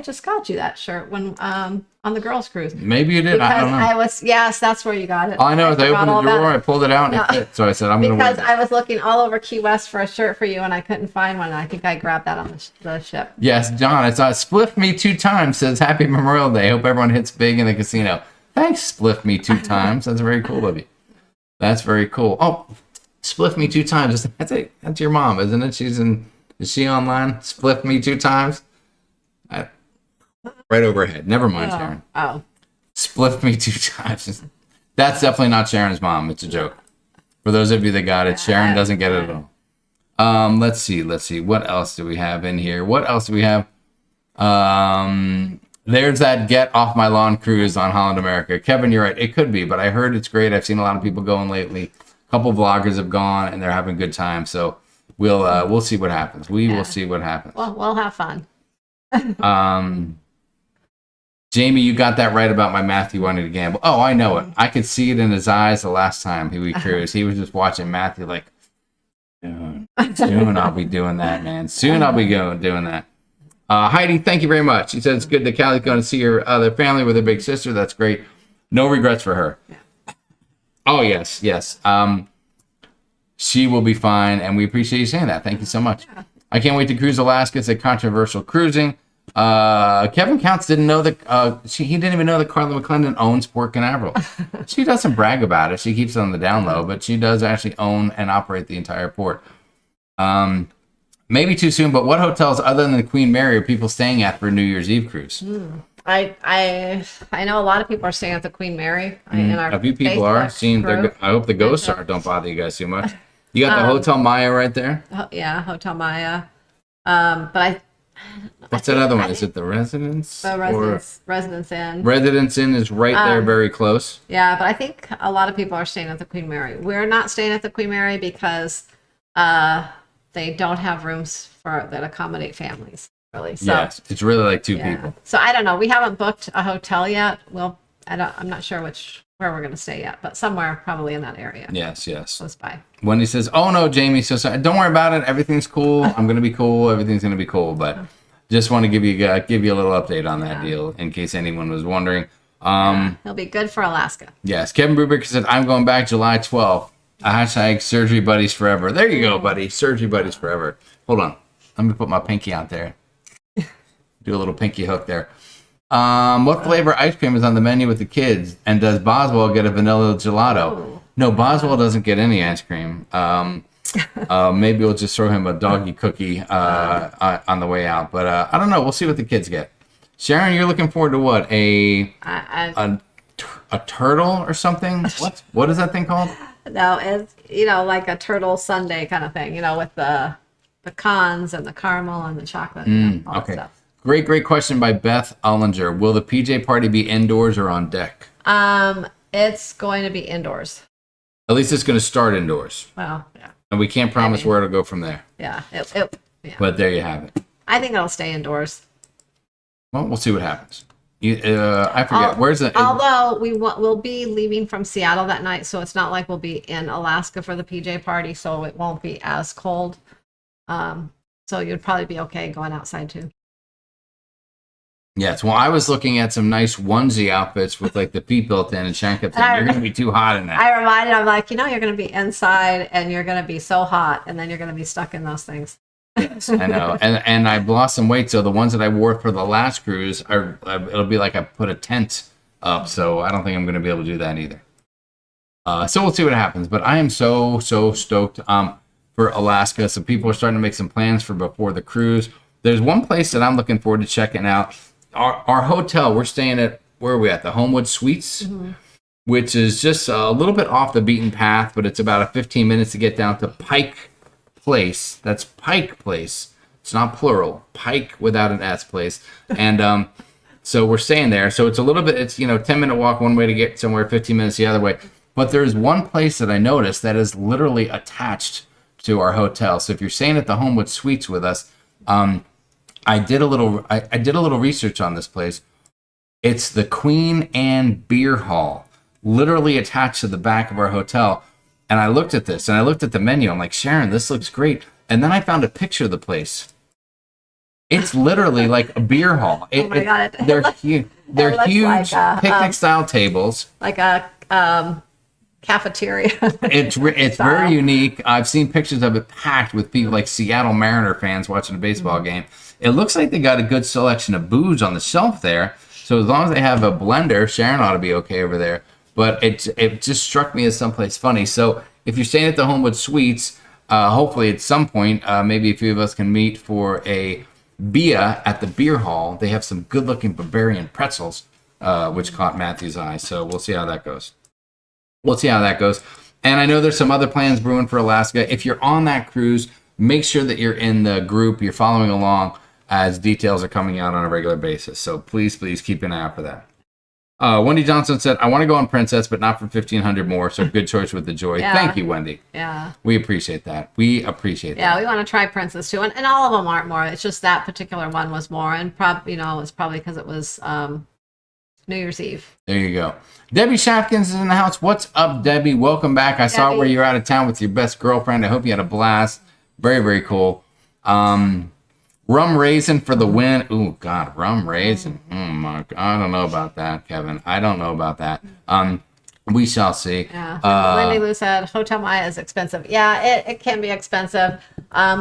just got you that shirt when on the girls' cruise. Maybe you did. Because I don't know. yes, that's where you got it. All I know is I forgot opened the all about drawer, it. I pulled it out, and it fit. So I said, I'm going to wear Because this. I was looking all over Key West for a shirt for you, and I couldn't find one. And I think I grabbed that on the ship. Yes, John, I saw Spliff Me 2 times says Happy Memorial Day. Hope everyone hits big in the casino. Thanks, Spliff Me 2 times. That's very cool of you. That's very cool. Oh, Spliff Me 2 times. That's your mom, isn't it? Is she online? Spliff Me 2 times? Right over her head. Never mind, Sharon. Oh. Spliff Me 2 times. That's definitely not Sharon's mom. It's a joke. For those of you that got it, Sharon doesn't get it at all. Let's see. What else do we have in here? What else do we have? There's that Get Off My Lawn cruise on Holland America. Kevin, you're right. It could be, but I heard it's great. I've seen a lot of people going lately. A couple vloggers have gone, and they're having a good time. So we'll see what happens. We will see what happens. Well, we'll have fun. Jamie, you got that right about my Matthew wanting to gamble. Oh, I know it. I could see it in his eyes the last time we cruised. He was just watching Matthew like, soon I'll be doing that, man. Soon I'll be doing that. Heidi, thank you very much. She said it's good that Callie's going to see her other family with her big sister. That's great. No regrets for her. Yeah. Oh, yes. She will be fine, and we appreciate you saying that. Thank you so much. Yeah. I can't wait to cruise Alaska. It's a controversial cruising. Kevin Counts didn't know that he didn't even know that Carla McClendon owns Port Canaveral. She doesn't brag about it. She keeps it on the down low, but she does actually own and operate the entire port. Maybe too soon, but what hotels other than the Queen Mary are people staying at for a New Year's Eve cruise? I know a lot of people are staying at the Queen Mary. A few people are. I hope the ghosts don't bother you guys too much. You got the Hotel Maya right there. Yeah, Hotel Maya. But what's that other one? Is it the Residence? The Residence Inn. Residence Inn is right there, very close. Yeah, but I think a lot of people are staying at the Queen Mary. We're not staying at the Queen Mary because they don't have rooms that accommodate families. Really, so yes, it's really like two people. So I don't know. We haven't booked a hotel yet. Well, I'm not sure where we're going to stay yet, but somewhere probably in that area. Yes. Close by. Wendy says, "Oh no, Jamie, so sorry. Don't worry about it. Everything's cool. I'm going to be cool. Everything's going to be cool." But just want to give you a little update on that deal in case anyone was wondering. He'll be good for Alaska. Yes, Kevin Brubaker said, "I'm going back July 12th. Hashtag surgery buddies forever." There you go, buddy. Surgery buddies forever. Hold on. Let me put my pinky out there. Do a little pinky hook there. What flavor ice cream is on the menu with the kids? And does Boswell get a vanilla gelato? Oh. No, Boswell doesn't get any ice cream. Maybe we'll just throw him a doggy cookie on the way out. But I don't know. We'll see what the kids get. Sharon, you're looking forward to what? A turtle or something? What is that thing called? No, it's like a turtle sundae kind of thing. With the pecans and the caramel and the chocolate. All Okay. that stuff. Great question by Beth Ullinger. Will the PJ party be indoors or on deck? It's going to be indoors. At least it's going to start indoors. Well, yeah. And we can't promise where it'll go from there. Yeah. But there you have it. I think it'll stay indoors. Well, we'll see what happens. I forget. Where's the... Although we'll be leaving from Seattle that night, so it's not like we'll be in Alaska for the PJ party, so it won't be as cold. So you'd probably be okay going outside too. Yes, well, I was looking at some nice onesie outfits with like the feet built in, and Sharon kept saying, "You're going to be too hot in that." I reminded him, like, you're going to be inside, and you're going to be so hot, and then you're going to be stuck in those things. Yes, I know, and I've lost some weight, so the ones that I wore for the last cruise it'll be like I put a tent up, so I don't think I'm going to be able to do that either. So we'll see what happens, but I am so stoked for Alaska. So people are starting to make some plans for before the cruise. There's one place that I'm looking forward to checking out. Our hotel, we're staying at, where are we at? The Homewood Suites, which is just a little bit off the beaten path, but it's about 15 minutes to get down to Pike Place. That's Pike Place. It's not plural. Pike without an S place. And so we're staying there. So it's a little bit, it's 10-minute walk one way to get somewhere, 15 minutes the other way. But there's one place that I noticed that is literally attached to our hotel. So if you're staying at the Homewood Suites with us, I did a little research on this place. It's the Queen Anne Beer Hall, literally attached to the back of our hotel. And I looked at this, and I looked at the menu. I'm like, Sharon, this looks great. And then I found a picture of the place. It's literally like a beer hall. Oh my God. They're huge. They're looks huge like picnic-style tables. like a cafeteria. It's very unique. I've seen pictures of it packed with people like Seattle Mariner fans watching a baseball game. It looks like they got a good selection of booze on the shelf there. So as long as they have a blender, Sharon ought to be okay over there. But it just struck me as someplace funny. So if you're staying at the Homewood Suites, hopefully at some point, maybe a few of us can meet for a Bia at the beer hall. They have some good-looking Bavarian pretzels, which caught Matthew's eye. So we'll see how that goes. And I know there's some other plans brewing for Alaska. If you're on that cruise, make sure that you're in the group, you're following along as details are coming out on a regular basis. So please keep an eye out for that. Wendy Johnson said, I want to go on Princess, but not for 1,500 more. So good choice with the Joy. Yeah. Thank you, Wendy. Yeah. We appreciate that. Yeah, we want to try Princess too. And all of them aren't more. It's just that particular one was more. And it's probably because it was New Year's Eve. There you go. Debbie Shafkins is in the house. What's up, Debbie? Welcome back. I saw where you're out of town with your best girlfriend. I hope you had a blast. Very, very cool. Rum raisin for the win. Ooh, God, rum raisin. I don't know about that, Kevin. I don't know about that. We shall see. Yeah. Wendy Lou said, Hotel Maya is expensive. Yeah, it can be expensive.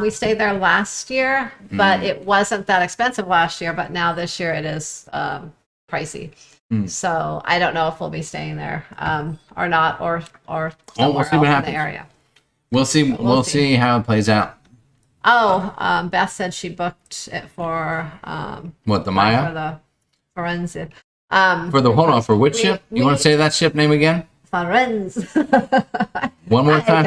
We stayed there last year, but it wasn't that expensive last year. But now this year it is pricey. So I don't know if we'll be staying there or not, or somewhere else in the area. We'll see. We'll see how it plays out. Oh, Beth said she booked it for the Maya? For the Forensic. For which ship? You want to say that ship name again? Forensic. One more time.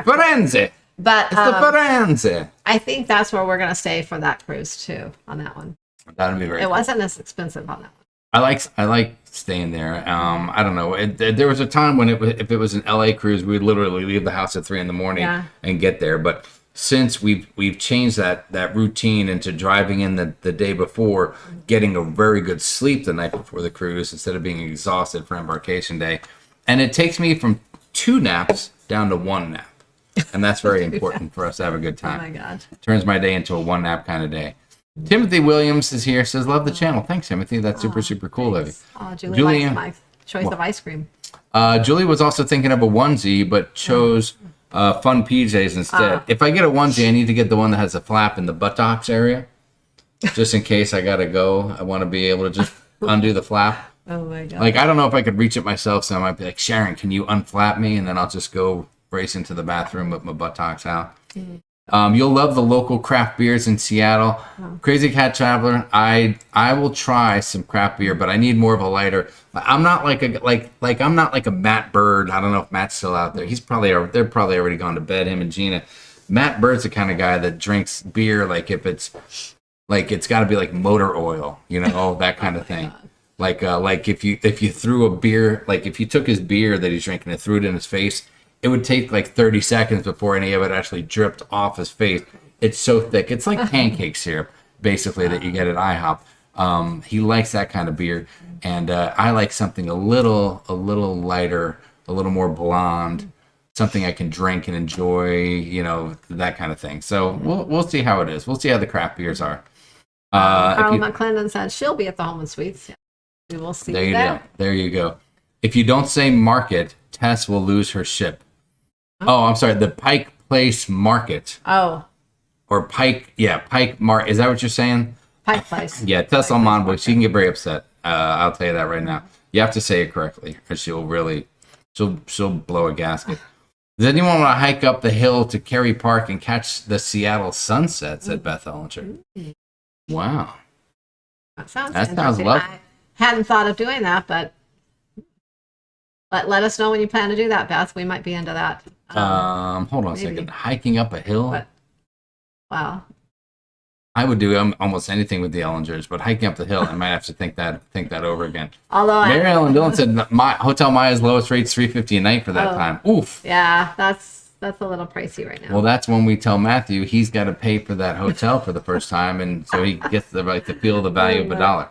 Forensic. But it's the Forensic. I think that's where we're going to stay for that cruise too, on that one. That'd be very It wasn't as expensive on that one. I like staying there. I don't know. There was a time when if it was an LA cruise, we'd literally leave the house at 3 a.m. and get there. But since we've changed that routine into driving in the day before, getting a very good sleep the night before the cruise instead of being exhausted for embarkation day, and it takes me from 2 naps down to 1 nap, and that's very important for us to have a good time. Oh my God! Turns my day into a 1 nap kind of day. Timothy Williams is here. Says love the channel. Thanks, Timothy. That's super cool of you. Oh, Julie likes my choice of ice cream. Julie was also thinking of a onesie, but chose fun PJs instead. If I get a onesie, I need to get the one that has a flap in the buttocks area, just in case I gotta go. I want to be able to just undo the flap. Oh my God! Like I don't know if I could reach it myself, so I might be like, Sharon, can you unflap me? And then I'll just go race into the bathroom with my buttocks out. You'll love the local craft beers in Seattle. Crazy Cat Traveler, I will try some craft beer, but I need more of a lighter. I'm not like I'm not like a Matt Bird. I don't know if Matt's still out there. They're probably already gone to bed. Him and Gina. Matt Bird's the kind of guy that drinks beer like if it's got to be like motor oil, that kind of thing. Like if you threw a beer, like if you took his beer that he's drinking and threw it in his face, it would take like 30 seconds before any of it actually dripped off his face. It's so thick. It's like pancake syrup, basically, that you get at IHOP. He likes that kind of beer, and I like something a little lighter, a little more blonde, something I can drink and enjoy, that kind of thing. So we'll see how it is. We'll see how the craft beers are. Carl McClendon said she'll be at the Homewood Suites. We will see there you go. There you go. If you don't say market, Tess will lose her ship. Oh, I'm sorry. The Pike Place Market. Oh. Or Pike Market. Is that what you're saying? Pike Place. Yeah, Tess Almonwood. She can get very upset. I'll tell you that right now. You have to say it correctly, or she'll blow a gasket. Does anyone want to hike up the hill to Kerry Park and catch the Seattle sunset? Said Beth Ellinger. Wow. That sounds lovely. I hadn't thought of doing that, but let us know when you plan to do that, Beth. We might be into that. Hold on a second. Hiking up a hill? Wow. I would do almost anything with the Ellingers, but hiking up the hill, I might have to think that over again. Although Mary Ellen Dillon said Hotel Maya's lowest rate's $350 a night for that time. Oof. Yeah, that's a little pricey right now. Well, that's when we tell Matthew he's got to pay for that hotel for the first time, and so he gets to feel the value of a dollar.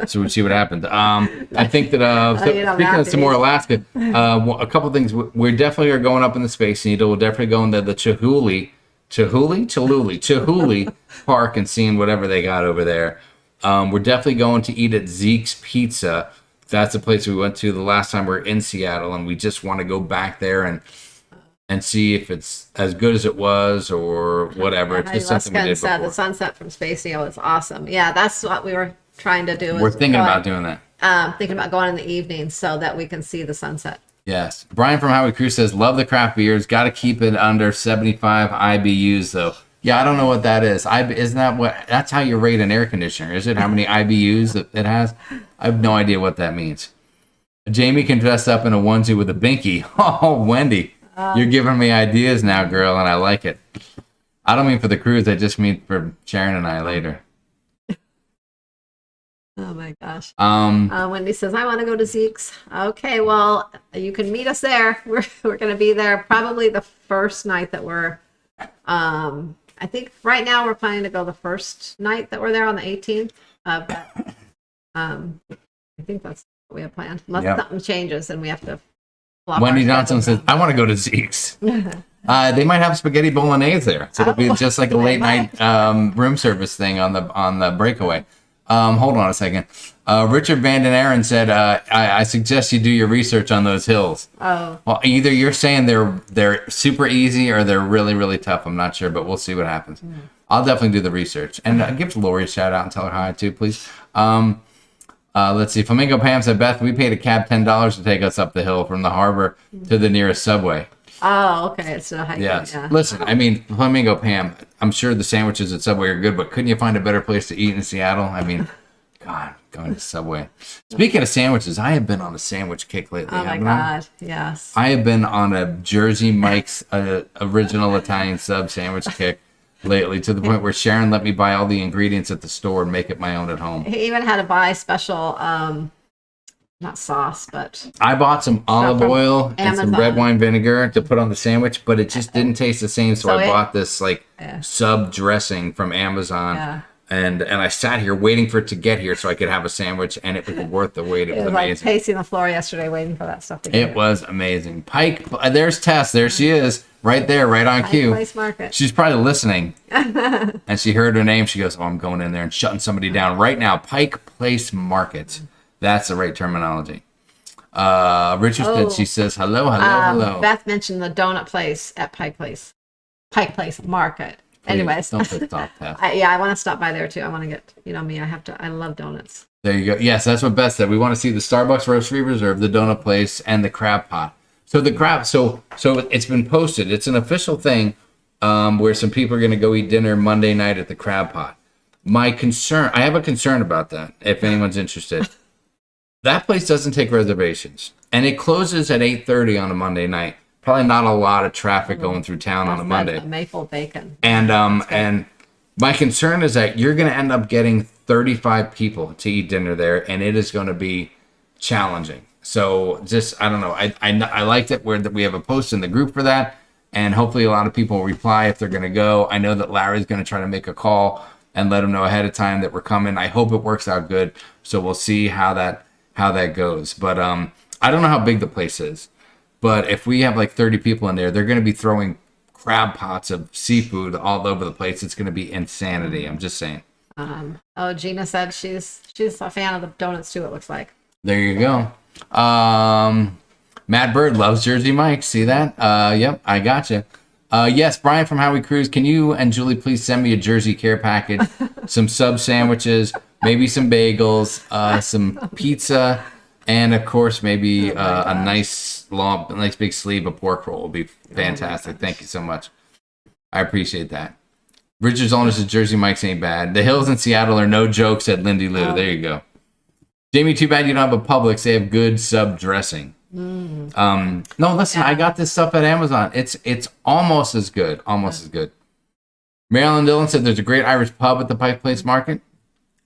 So we'll see what happens. I think that speaking of some more Alaska, a couple things. We definitely are going up in the Space Needle. We're definitely going to the Chihuly Chihuly Park and seeing whatever they got over there. We're definitely going to eat at Zeke's Pizza. That's the place we went to the last time we were in Seattle, and we just want to go back there and see if it's as good as it was or whatever. It's just something we did before. The sunset from Spacey was awesome. Yeah, that's what we were trying to do. We're thinking about doing that. Thinking about going in the evening so that we can see the sunset. Yes. Brian from Highway Crew says, love the craft beers. Got to keep it under 75 IBUs, though. Yeah, I don't know what that is. Isn't that what? That's how you rate an air conditioner, is it? How many IBUs it has? I have no idea what that means. Jamie can dress up in a onesie with a binky. Oh, Wendy, you're giving me ideas now, girl, and I like it. I don't mean for the cruise. I just mean for Sharon and I later. Oh my gosh. Wendy says, I want to go to Zeke's. Okay, well, you can meet us there. We're going to be there probably the first night that we're, I think right now we're planning to go the first night that we're there on the 18th. But I think that's what we have planned. Unless something changes and we have to flop. Wendy Johnson says, I want to go to Zeke's. They might have spaghetti bolognese there. So it'll be just like a late night room service thing on the breakaway. Hold on a second. Richard Van Den Aaron said, I suggest you do your research on those hills. Oh. Well, either you're saying they're super easy or they're really, really tough. I'm not sure, but we'll see what happens. I'll definitely do the research. And give Lori a shout out and tell her hi too, please. Let's see. Flamingo Pam said, Beth, we paid a cab $10 to take us up the hill from the harbor to the nearest subway. Oh, okay. So yes. Yeah. Listen, I mean, Flamingo Pam, I'm sure the sandwiches at Subway are good, but couldn't you find a better place to eat in Seattle? I mean, God, going to Subway. Speaking of sandwiches, I have been on a sandwich kick lately. Oh my God, yes. I have been on a Jersey Mike's original Italian sub sandwich kick lately, to the point where Sharon let me buy all the ingredients at the store and make it my own at home. He even had to buy special not sauce, but I bought some olive oil and some red wine vinegar to put on the sandwich, but it just didn't taste the same. So I bought this sub dressing from Amazon. Yeah. And I sat here waiting for it to get here so I could have a sandwich, and it was worth the wait. It was amazing. Like pacing the floor yesterday waiting for that stuff to get here. It was amazing. Pike, there's Tess. There she is, right there, right on cue. Pike Place Market. She's probably listening. And she heard her name. She goes, oh, I'm going in there and shutting somebody down right now. Pike Place Market. That's the right terminology. Richard, she says, hello. Beth mentioned the donut place at Pike Place Market. Please, anyways. Don't stop, Beth. I want to stop by there too. I want to get, me, I love donuts. There you go. Yes, that's what Beth said. We want to see the Starbucks Roastery Reserve, the donut place, and the crab pot. So the crab, so it's been posted. It's an official thing where some people are going to go eat dinner Monday night at the crab pot. I have a concern about that, if anyone's interested. That place doesn't take reservations, and it closes at 8:30 on a Monday night. Probably not a lot of traffic going through town on a Monday. Maple bacon. And my concern is that you're going to end up getting 35 people to eat dinner there, and it is going to be challenging. So just, I don't know. I liked it where we have a post in the group for that, and hopefully a lot of people will reply if they're going to go. I know that Larry's going to try to make a call and let them know ahead of time that we're coming. I hope it works out good. So we'll see how that goes. But I don't know how big the place is. But if we have like 30 people in there, they're going to be throwing crab pots of seafood all over the place. It's going to be insanity. I'm just saying. Gina said she's a fan of the donuts too, it looks like. There you go. Matt Bird loves Jersey Mike. See that? Yep, I gotcha. Yes, Brian from Howie Cruise. Can you and Julie please send me a Jersey care package, some sub sandwiches, maybe some bagels, some pizza, and of course maybe a nice big sleeve of pork roll will be fantastic. Thank you so much. I appreciate that. Richard's owner says Jersey Mike's ain't bad. The hills in Seattle are no joke, said Lindy Lou. There you go. Jamie, too bad you don't have a Publix. They have good sub dressing. No, listen, I got this stuff at Amazon. It's almost as good. As good. Marilyn Dillon said there's a great Irish pub at the Pike Place Market.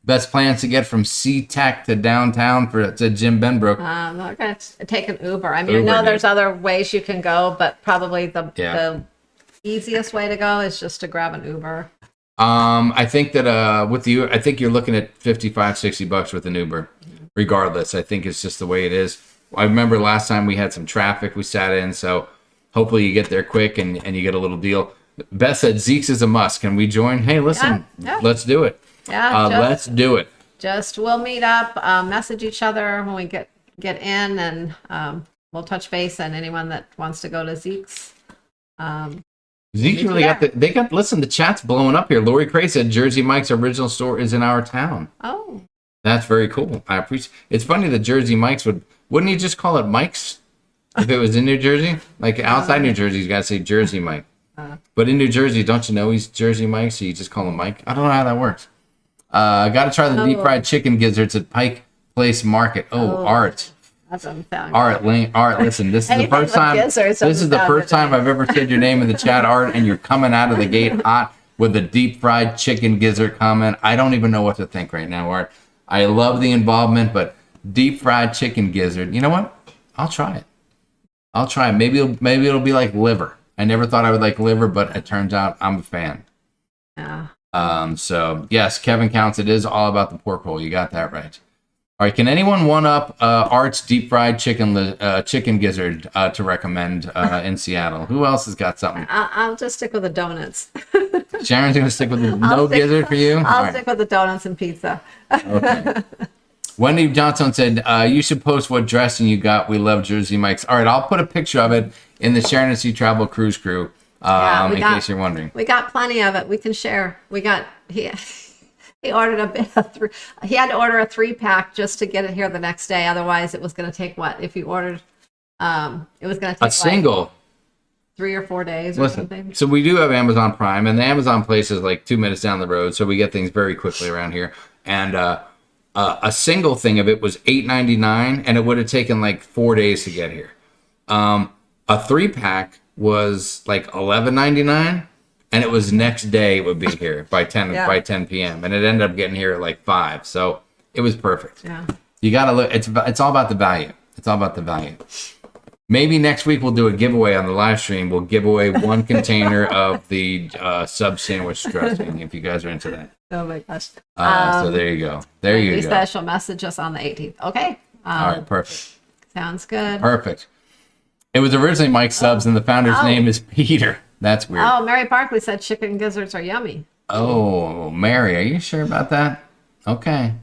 Best plans to get from SeaTac to downtown to Jim Benbrook. I'm not going to take an Uber. I mean, there's other ways you can go, but probably the easiest way to go is just to grab an Uber. I think that I think you're looking at $55-$60 with an Uber. Regardless, I think it's just the way it is. I remember last time we had some traffic we sat in, so hopefully you get there quick and you get a little deal. Beth said Zeke's is a must. Can we join? Hey, listen, let's do it. Yeah, let's do it. Just we'll meet up, message each other when we get in, and we'll touch base. And anyone that wants to go to Zeke's. Zeke's really listen, the chat's blowing up here. Lori Cray said Jersey Mike's original store is in our town. Oh. That's very cool. I appreciate. It's funny that Jersey Mike's wouldn't you just call it Mike's if it was in New Jersey? Like outside New Jersey, you gotta say Jersey Mike. But in New Jersey, don't you know he's Jersey Mike, so you just call him Mike? I don't know how that works. Gotta try the deep fried chicken gizzards at Pike Place Market. Art. That's unfound. Art, listen, this is the first time. This is the first time I've ever said your name in the chat, Art, and you're coming out of the gate hot with a deep fried chicken gizzard comment. I don't even know what to think right now, Art. I love the involvement, but deep fried chicken gizzard. You know what? I'll try it. Maybe it'll be like liver. I never thought I would like liver, but it turns out I'm a fan. Yeah. So yes, Kevin counts. It is all about the pork roll. You got that right. All right. Can anyone one up Art's deep fried chicken gizzard to recommend in Seattle? Who else has got something? I'll just stick with the donuts. Sharon's gonna stick with gizzard for you. I'll stick with the donuts and pizza. Okay. Wendy Johnson said, you should post what dressing you got. We love Jersey Mike's. All right, I'll put a picture of it in the Sharon and Sea Travel Cruise Crew, in case you're wondering. We got plenty of it. We can share. He ordered a bit of he had to order a 3-pack just to get it here the next day. Otherwise, it was going to take if you ordered, it was going to take a single 3 or 4 days or something. So we do have Amazon Prime, and the Amazon place is like 2 minutes down the road, so we get things very quickly around here. And a single thing of it was $8.99, and it would have taken like 4 days to get here. A 3-pack was like $11.99, and it was next day it would be here by 10 p.m. and it ended up getting here at like 5. So it was perfect. Yeah. You gotta look. It's all about the value. It's all about the value. Maybe next week we'll do a giveaway on the live stream. We'll give away 1 container of the sub sandwich dressing if you guys are into that. Oh my gosh. So there you go. There you go. He said she'll message us on the 18th. Okay. All right. Perfect. Sounds good. Perfect. It was originally Mike Subs, and the founder's name is Peter. That's weird. Oh, Mary Barkley said chicken gizzards are yummy. Oh, Mary, are you sure about that? Okay.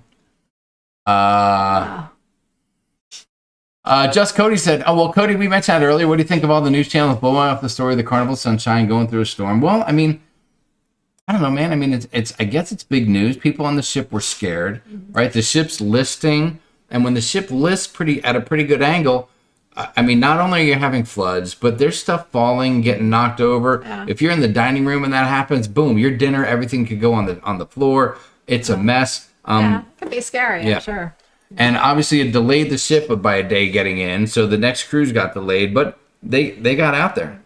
Just Cody said, Cody, we mentioned that earlier. What do you think of all the news channels blowing up the story of the Carnival Sunshine going through a storm? Well, I mean, I don't know, man. I mean, I guess it's big news. People on the ship were scared, right? The ship's listing, and when the ship lists at a pretty good angle, I mean, not only are you having floods, but there's stuff falling, getting knocked over. Yeah. If you're in the dining room and that happens, boom, your dinner, everything could go on the floor. It's a mess. It could be scary, I'm sure. And obviously it delayed the ship by a day getting in, so the next cruise got delayed, but they got out there.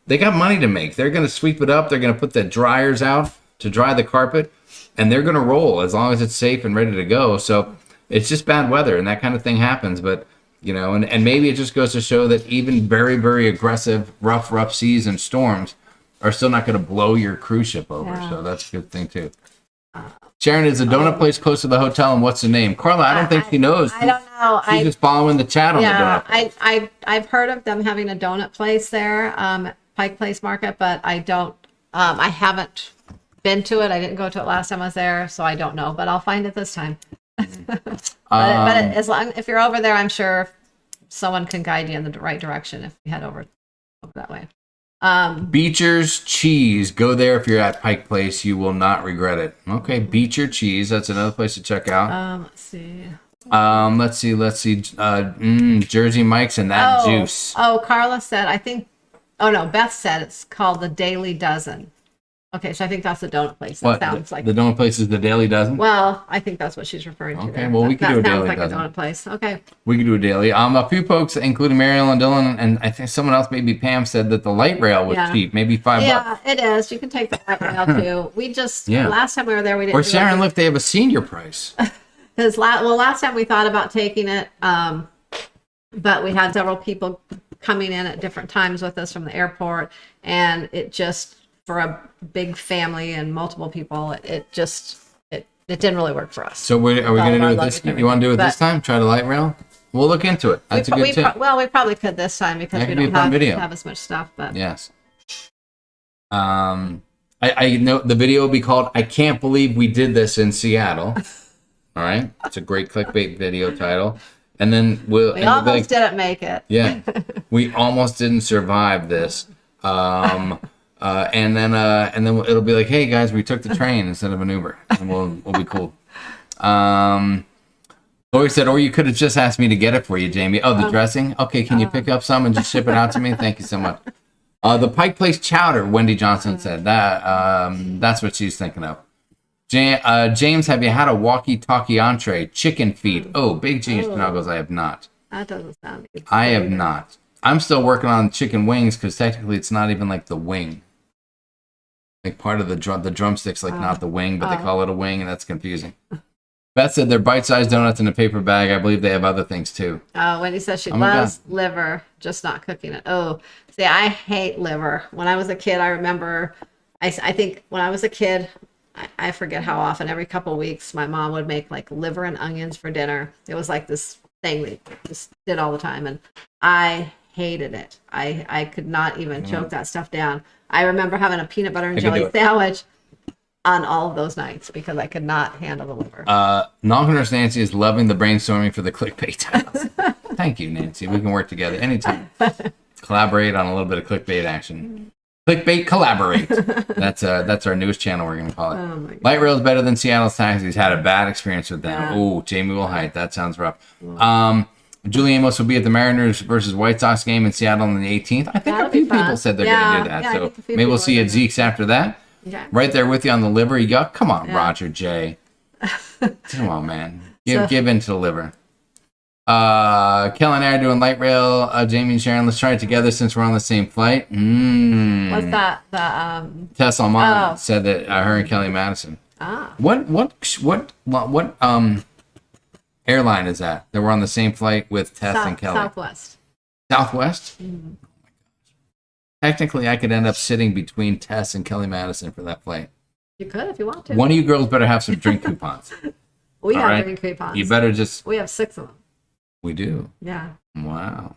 They got money to make. They're going to sweep it up. They're going to put the dryers out to dry the carpet, and they're going to roll as long as it's safe and ready to go. So it's just bad weather, and that kind of thing happens, but and maybe it just goes to show that even very, very aggressive, rough seas and storms are still not going to blow your cruise ship over. Yeah. So that's a good thing, too. Sharon, is the donut place close to the hotel, and what's the name? Carla, I don't think she knows. I don't know. She's just following the chat on the donut place. I've heard of them having a donut place there, Pike Place Market, but I don't. I haven't been to it. I didn't go to it last time I was there, so I don't know. But I'll find it this time. But if you're over there, I'm sure someone can guide you in the right direction if you head over that way. Beecher's Cheese. Go there if you're at Pike Place. You will not regret it. Okay, Beecher Cheese. That's another place to check out. Let's see. Let's see. Jersey Mike's and that juice. Oh, Carla said, Beth said it's called the Daily Dozen. Okay, so I think that's the donut place. That sounds like the donut place is the Daily Dozen. Well, I think that's what she's referring to. Okay, well, we can do a Daily Dozen. That sounds like a donut place. Okay, we can do a daily. A few folks, including Mariel and Dylan, and I think someone else, maybe Pam, said that the light rail was cheap, maybe $5. Yeah, it is. You can take the light rail too. We just last time we were there, we didn't. Or Sharon, look, they have a senior price. Because last time we thought about taking it, but we had several people coming in at different times with us from the airport, and it just, for a big family and multiple people, it didn't really work for us. So are we going to do it this time? You want to do it this time? Try the light rail? We'll look into it. That's a good tip. We probably could this time because we don't have as much stuff. But yes. I know the video will be called "I Can't Believe We Did This in Seattle." All right, it's a great clickbait video title. And then we'll almost didn't make it. Yeah, we almost didn't survive this. And then it'll be like, hey guys, we took the train instead of an Uber, and we'll be cool. Lori said, or you could have just asked me to get it for you, Jamie. Oh, the dressing? Okay, can you pick up some and just ship it out to me? Thank you so much. The Pike Place chowder, Wendy Johnson said. That's what she's thinking of. James, have you had a walkie-talkie entree? Chicken feet. Oh, Big James Snuggles, I have not. That doesn't sound good. I have not. I'm still working on chicken wings because technically it's not even like the wing. Like part of the drumstick's like not the wing, but they call it a wing, and that's confusing. Beth said they're bite-sized donuts in a paper bag. I believe they have other things too. Wendy says she loves liver, just not cooking it. Oh, see, I hate liver. When I was a kid, I remember, I think when I was a kid, I forget how often, every couple of weeks, my mom would make like liver and onions for dinner. It was like this thing we just did all the time, and I hated it. I could not even choke that stuff down. I remember having a peanut butter and jelly sandwich on all of those nights because I could not handle the liver. Non-nurse Nancy is loving the brainstorming for the clickbait titles. Thank you, Nancy. We can work together anytime. Collaborate on a little bit of clickbait action. Clickbait collaborate. That's our newest channel we're going to call it. Oh Light Rail is better than Seattle's taxis. Had a bad experience with them. Oh, Jamie will hide. That sounds rough. Julie Amos will be at the Mariners versus White Sox game in Seattle on the 18th. I think a few people said they're going to do that. So maybe we'll see you at Zeke's after that. Okay. Right there with you on the liver. You go, come on, Roger J. Come on, man. Give in to the liver. Kel and I are doing light rail. Jamie and Sharon, let's try it together since we're on the same flight. What's that? Tess Almond said that her and Kelly Madison. What airline is that? That we're on the same flight with Tess and Kelly. Southwest. Southwest? Mm-hmm. Technically, I could end up sitting between Tess and Kelly Madison for that flight. You could if you want to. One of you girls better have some drink coupons. We have drink coupons. You better just... We have 6 of them. We do? Yeah. Wow.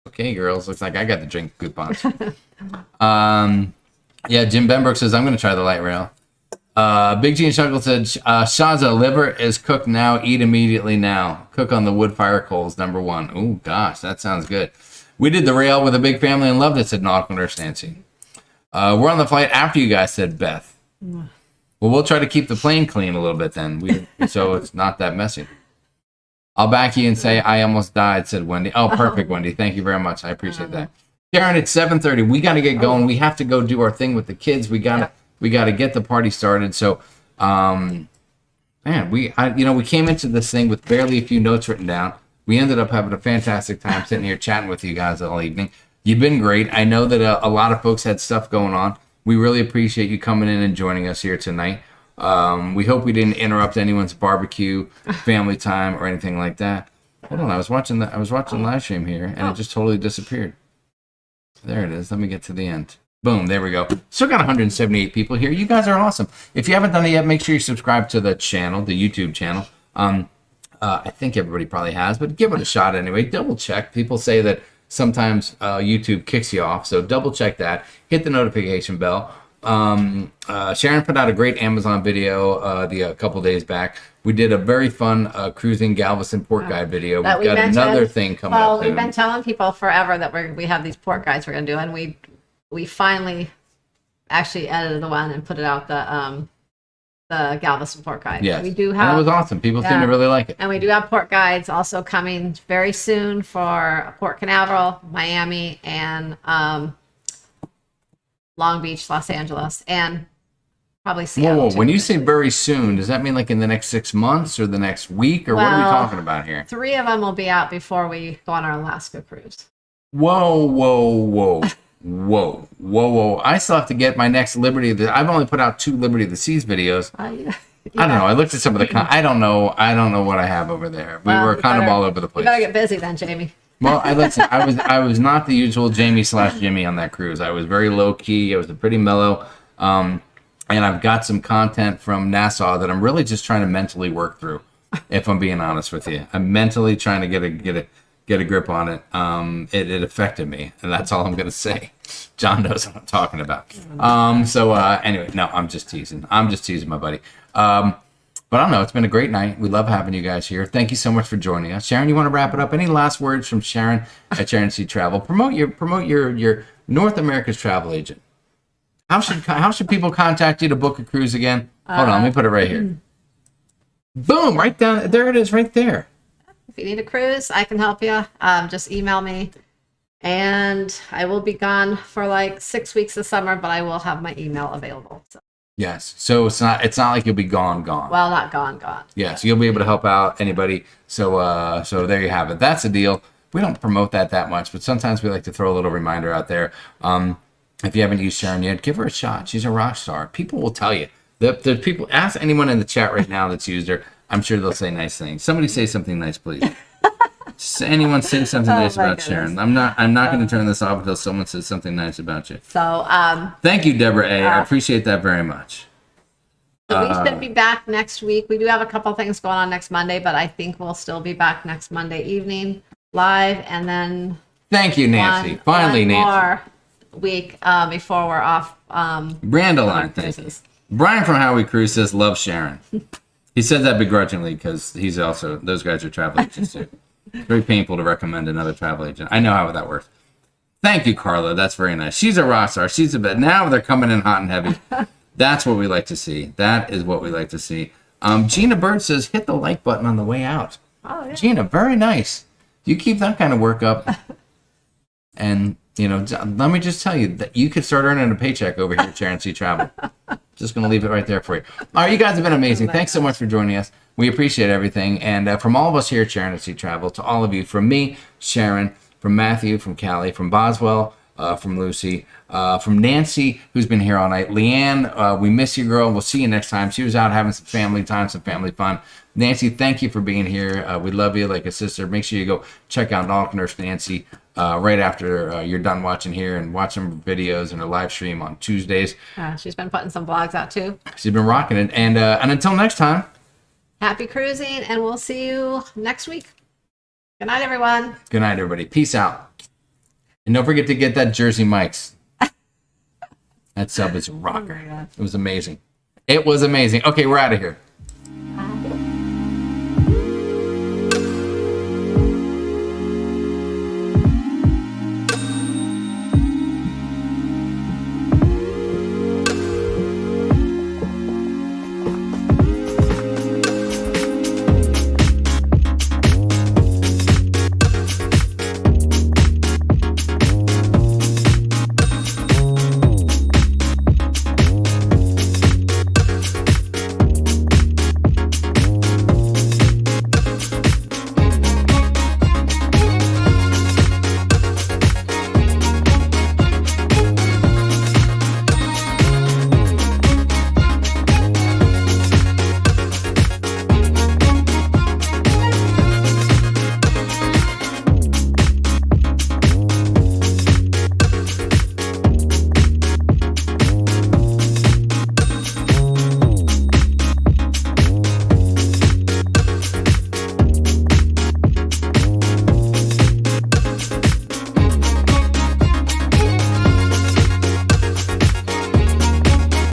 Okay, girls. Looks like I got the drink coupons. Yeah, Jim Benbrook says, I'm going to try the light rail. Big Gene Shuckle said, Shaza, liver is cooked now. Eat immediately now. Cook on the wood fire coals, #1. Oh, gosh, that sounds good. We did the rail with a big family and loved it, said Nautical Nurse Nancy. We're on the flight after you guys, said Beth. Well, we'll try to keep the plane clean a little bit then, so it's not that messy. I'll back you and say I almost died, said Wendy. Oh, perfect, Wendy. Thank you very much. I appreciate that. Sharon, it's 7:30. We got to get going. We have to go do our thing with the kids. We got to get the party started. So, man, we came into this thing with barely a few notes written down. We ended up having a fantastic time sitting here chatting with you guys all evening. You've been great. I know that a lot of folks had stuff going on. We really appreciate you coming in and joining us here tonight. We hope we didn't interrupt anyone's barbecue, family time, or anything like that. Hold on, I was watching live stream here, and it just totally disappeared. There it is. Let me get to the end. Boom, there we go. Still got 178 people here. You guys are awesome. If you haven't done it yet, make sure you subscribe to the channel, the YouTube channel. I think everybody probably has, but give it a shot anyway. Double check. People say that sometimes YouTube kicks you off, so double check that. Hit the notification bell. Sharon put out a great Amazon video a couple days back. We did a very fun cruising Galveston port guide video. We've got another thing coming up. Well, we've been telling people forever that we have these port guides we're going to do, and we finally actually edited the one and put it out, the Galveston port guide. Yes. We do have. And it was awesome. People seem to really like it. And we do have port guides also coming very soon for Port Canaveral, Miami, and Long Beach, Los Angeles, and probably Seattle. Whoa. When you say very soon, does that mean like in the next 6 months or the next week, or what are we talking about here? 3 of them will be out before we go on our Alaska cruise. Whoa. I still have to get my next Liberty. I've only put out 2 Liberty of the Seas videos. I don't know. I looked at some of the. I don't know what I have over there. We were kind of all over the place. You better get busy then, Jamie. Well, I was not the usual Jamie/Jimmy on that cruise. I was very low key. I was pretty mellow. And I've got some content from Nassau that I'm really just trying to mentally work through. If I'm being honest with you, I'm mentally trying to get a grip on it. It affected me, and that's all I'm going to say. John knows what I'm talking about. Anyway, no, I'm just teasing. My buddy. But I don't know. It's been a great night. We love having you guys here. Thank you so much for joining us. Sharon, you want to wrap it up? Any last words from Sharon at Sharon Sea Travel? Promote your North America's travel agent. How should people contact you to book a cruise again? Hold on, let me put it right here. Boom, right down there. It is, right there. If you need a cruise, I can help you. Just email me, and I will be gone for like 6 weeks this summer, but I will have my email available. So. Yes. So it's not like you'll be gone. Well, not gone. Yes, you'll be able to help out anybody. So there you have it. That's the deal. We don't promote that much, but sometimes we like to throw a little reminder out there. If you haven't used Sharon yet, give her a shot. She's a rock star. People will tell you. The people, ask anyone in the chat right now that's used her. I'm sure they'll say nice things. Somebody say something nice, please. Anyone say something nice about goodness. Sharon. I'm not going to turn this off until someone says something nice about you. So thank you, Deborah A. I appreciate that very much. So we should be back next week. We do have a couple things going on next Monday, but I think we'll still be back next Monday evening live, and then thank you, Nancy. Finally, Nancy. More week before we're off. Brandeline, thank you. Brian from How We Cruise says, love Sharon. He said that begrudgingly because he's also, those guys are travel agents too. It's very painful to recommend another travel agent. I know how that works. Thank you, Carla. That's very nice. She's a rock star. She's a bit. Now they're coming in hot and heavy. That's what we like to see. That is what we like to see. Gina Bird says, hit the like button on the way out. Oh, yeah. Gina, very nice. You keep that kind of work up. And, let me just tell you that you could start earning a paycheck over here at Sharon Sea Travel. Just going to leave it right there for you. All right, you guys have been amazing. Thanks so much for joining us. We appreciate everything. And from all of us here at Sharon Sea Travel, to all of you, from me, Sharon, from Matthew, from Callie, from Boswell, from Lucy, from Nancy, who's been here all night. Leanne, we miss you, girl. We'll see you next time. She was out having some family time, some family fun. Nancy, thank you for being here. We love you like a sister. Make sure you go check out Dog Nurse Nancy right after you're done watching here, and watch some videos and her live stream on Tuesdays. She's been putting some vlogs out too. She's been rocking it. And until next time, happy cruising, and we'll see you next week. Good night, everyone. Good night, everybody. Peace out. And don't forget to get that Jersey Mike's. That sub is a rocker. Oh my God. It was amazing. It was amazing. Okay, we're out of here.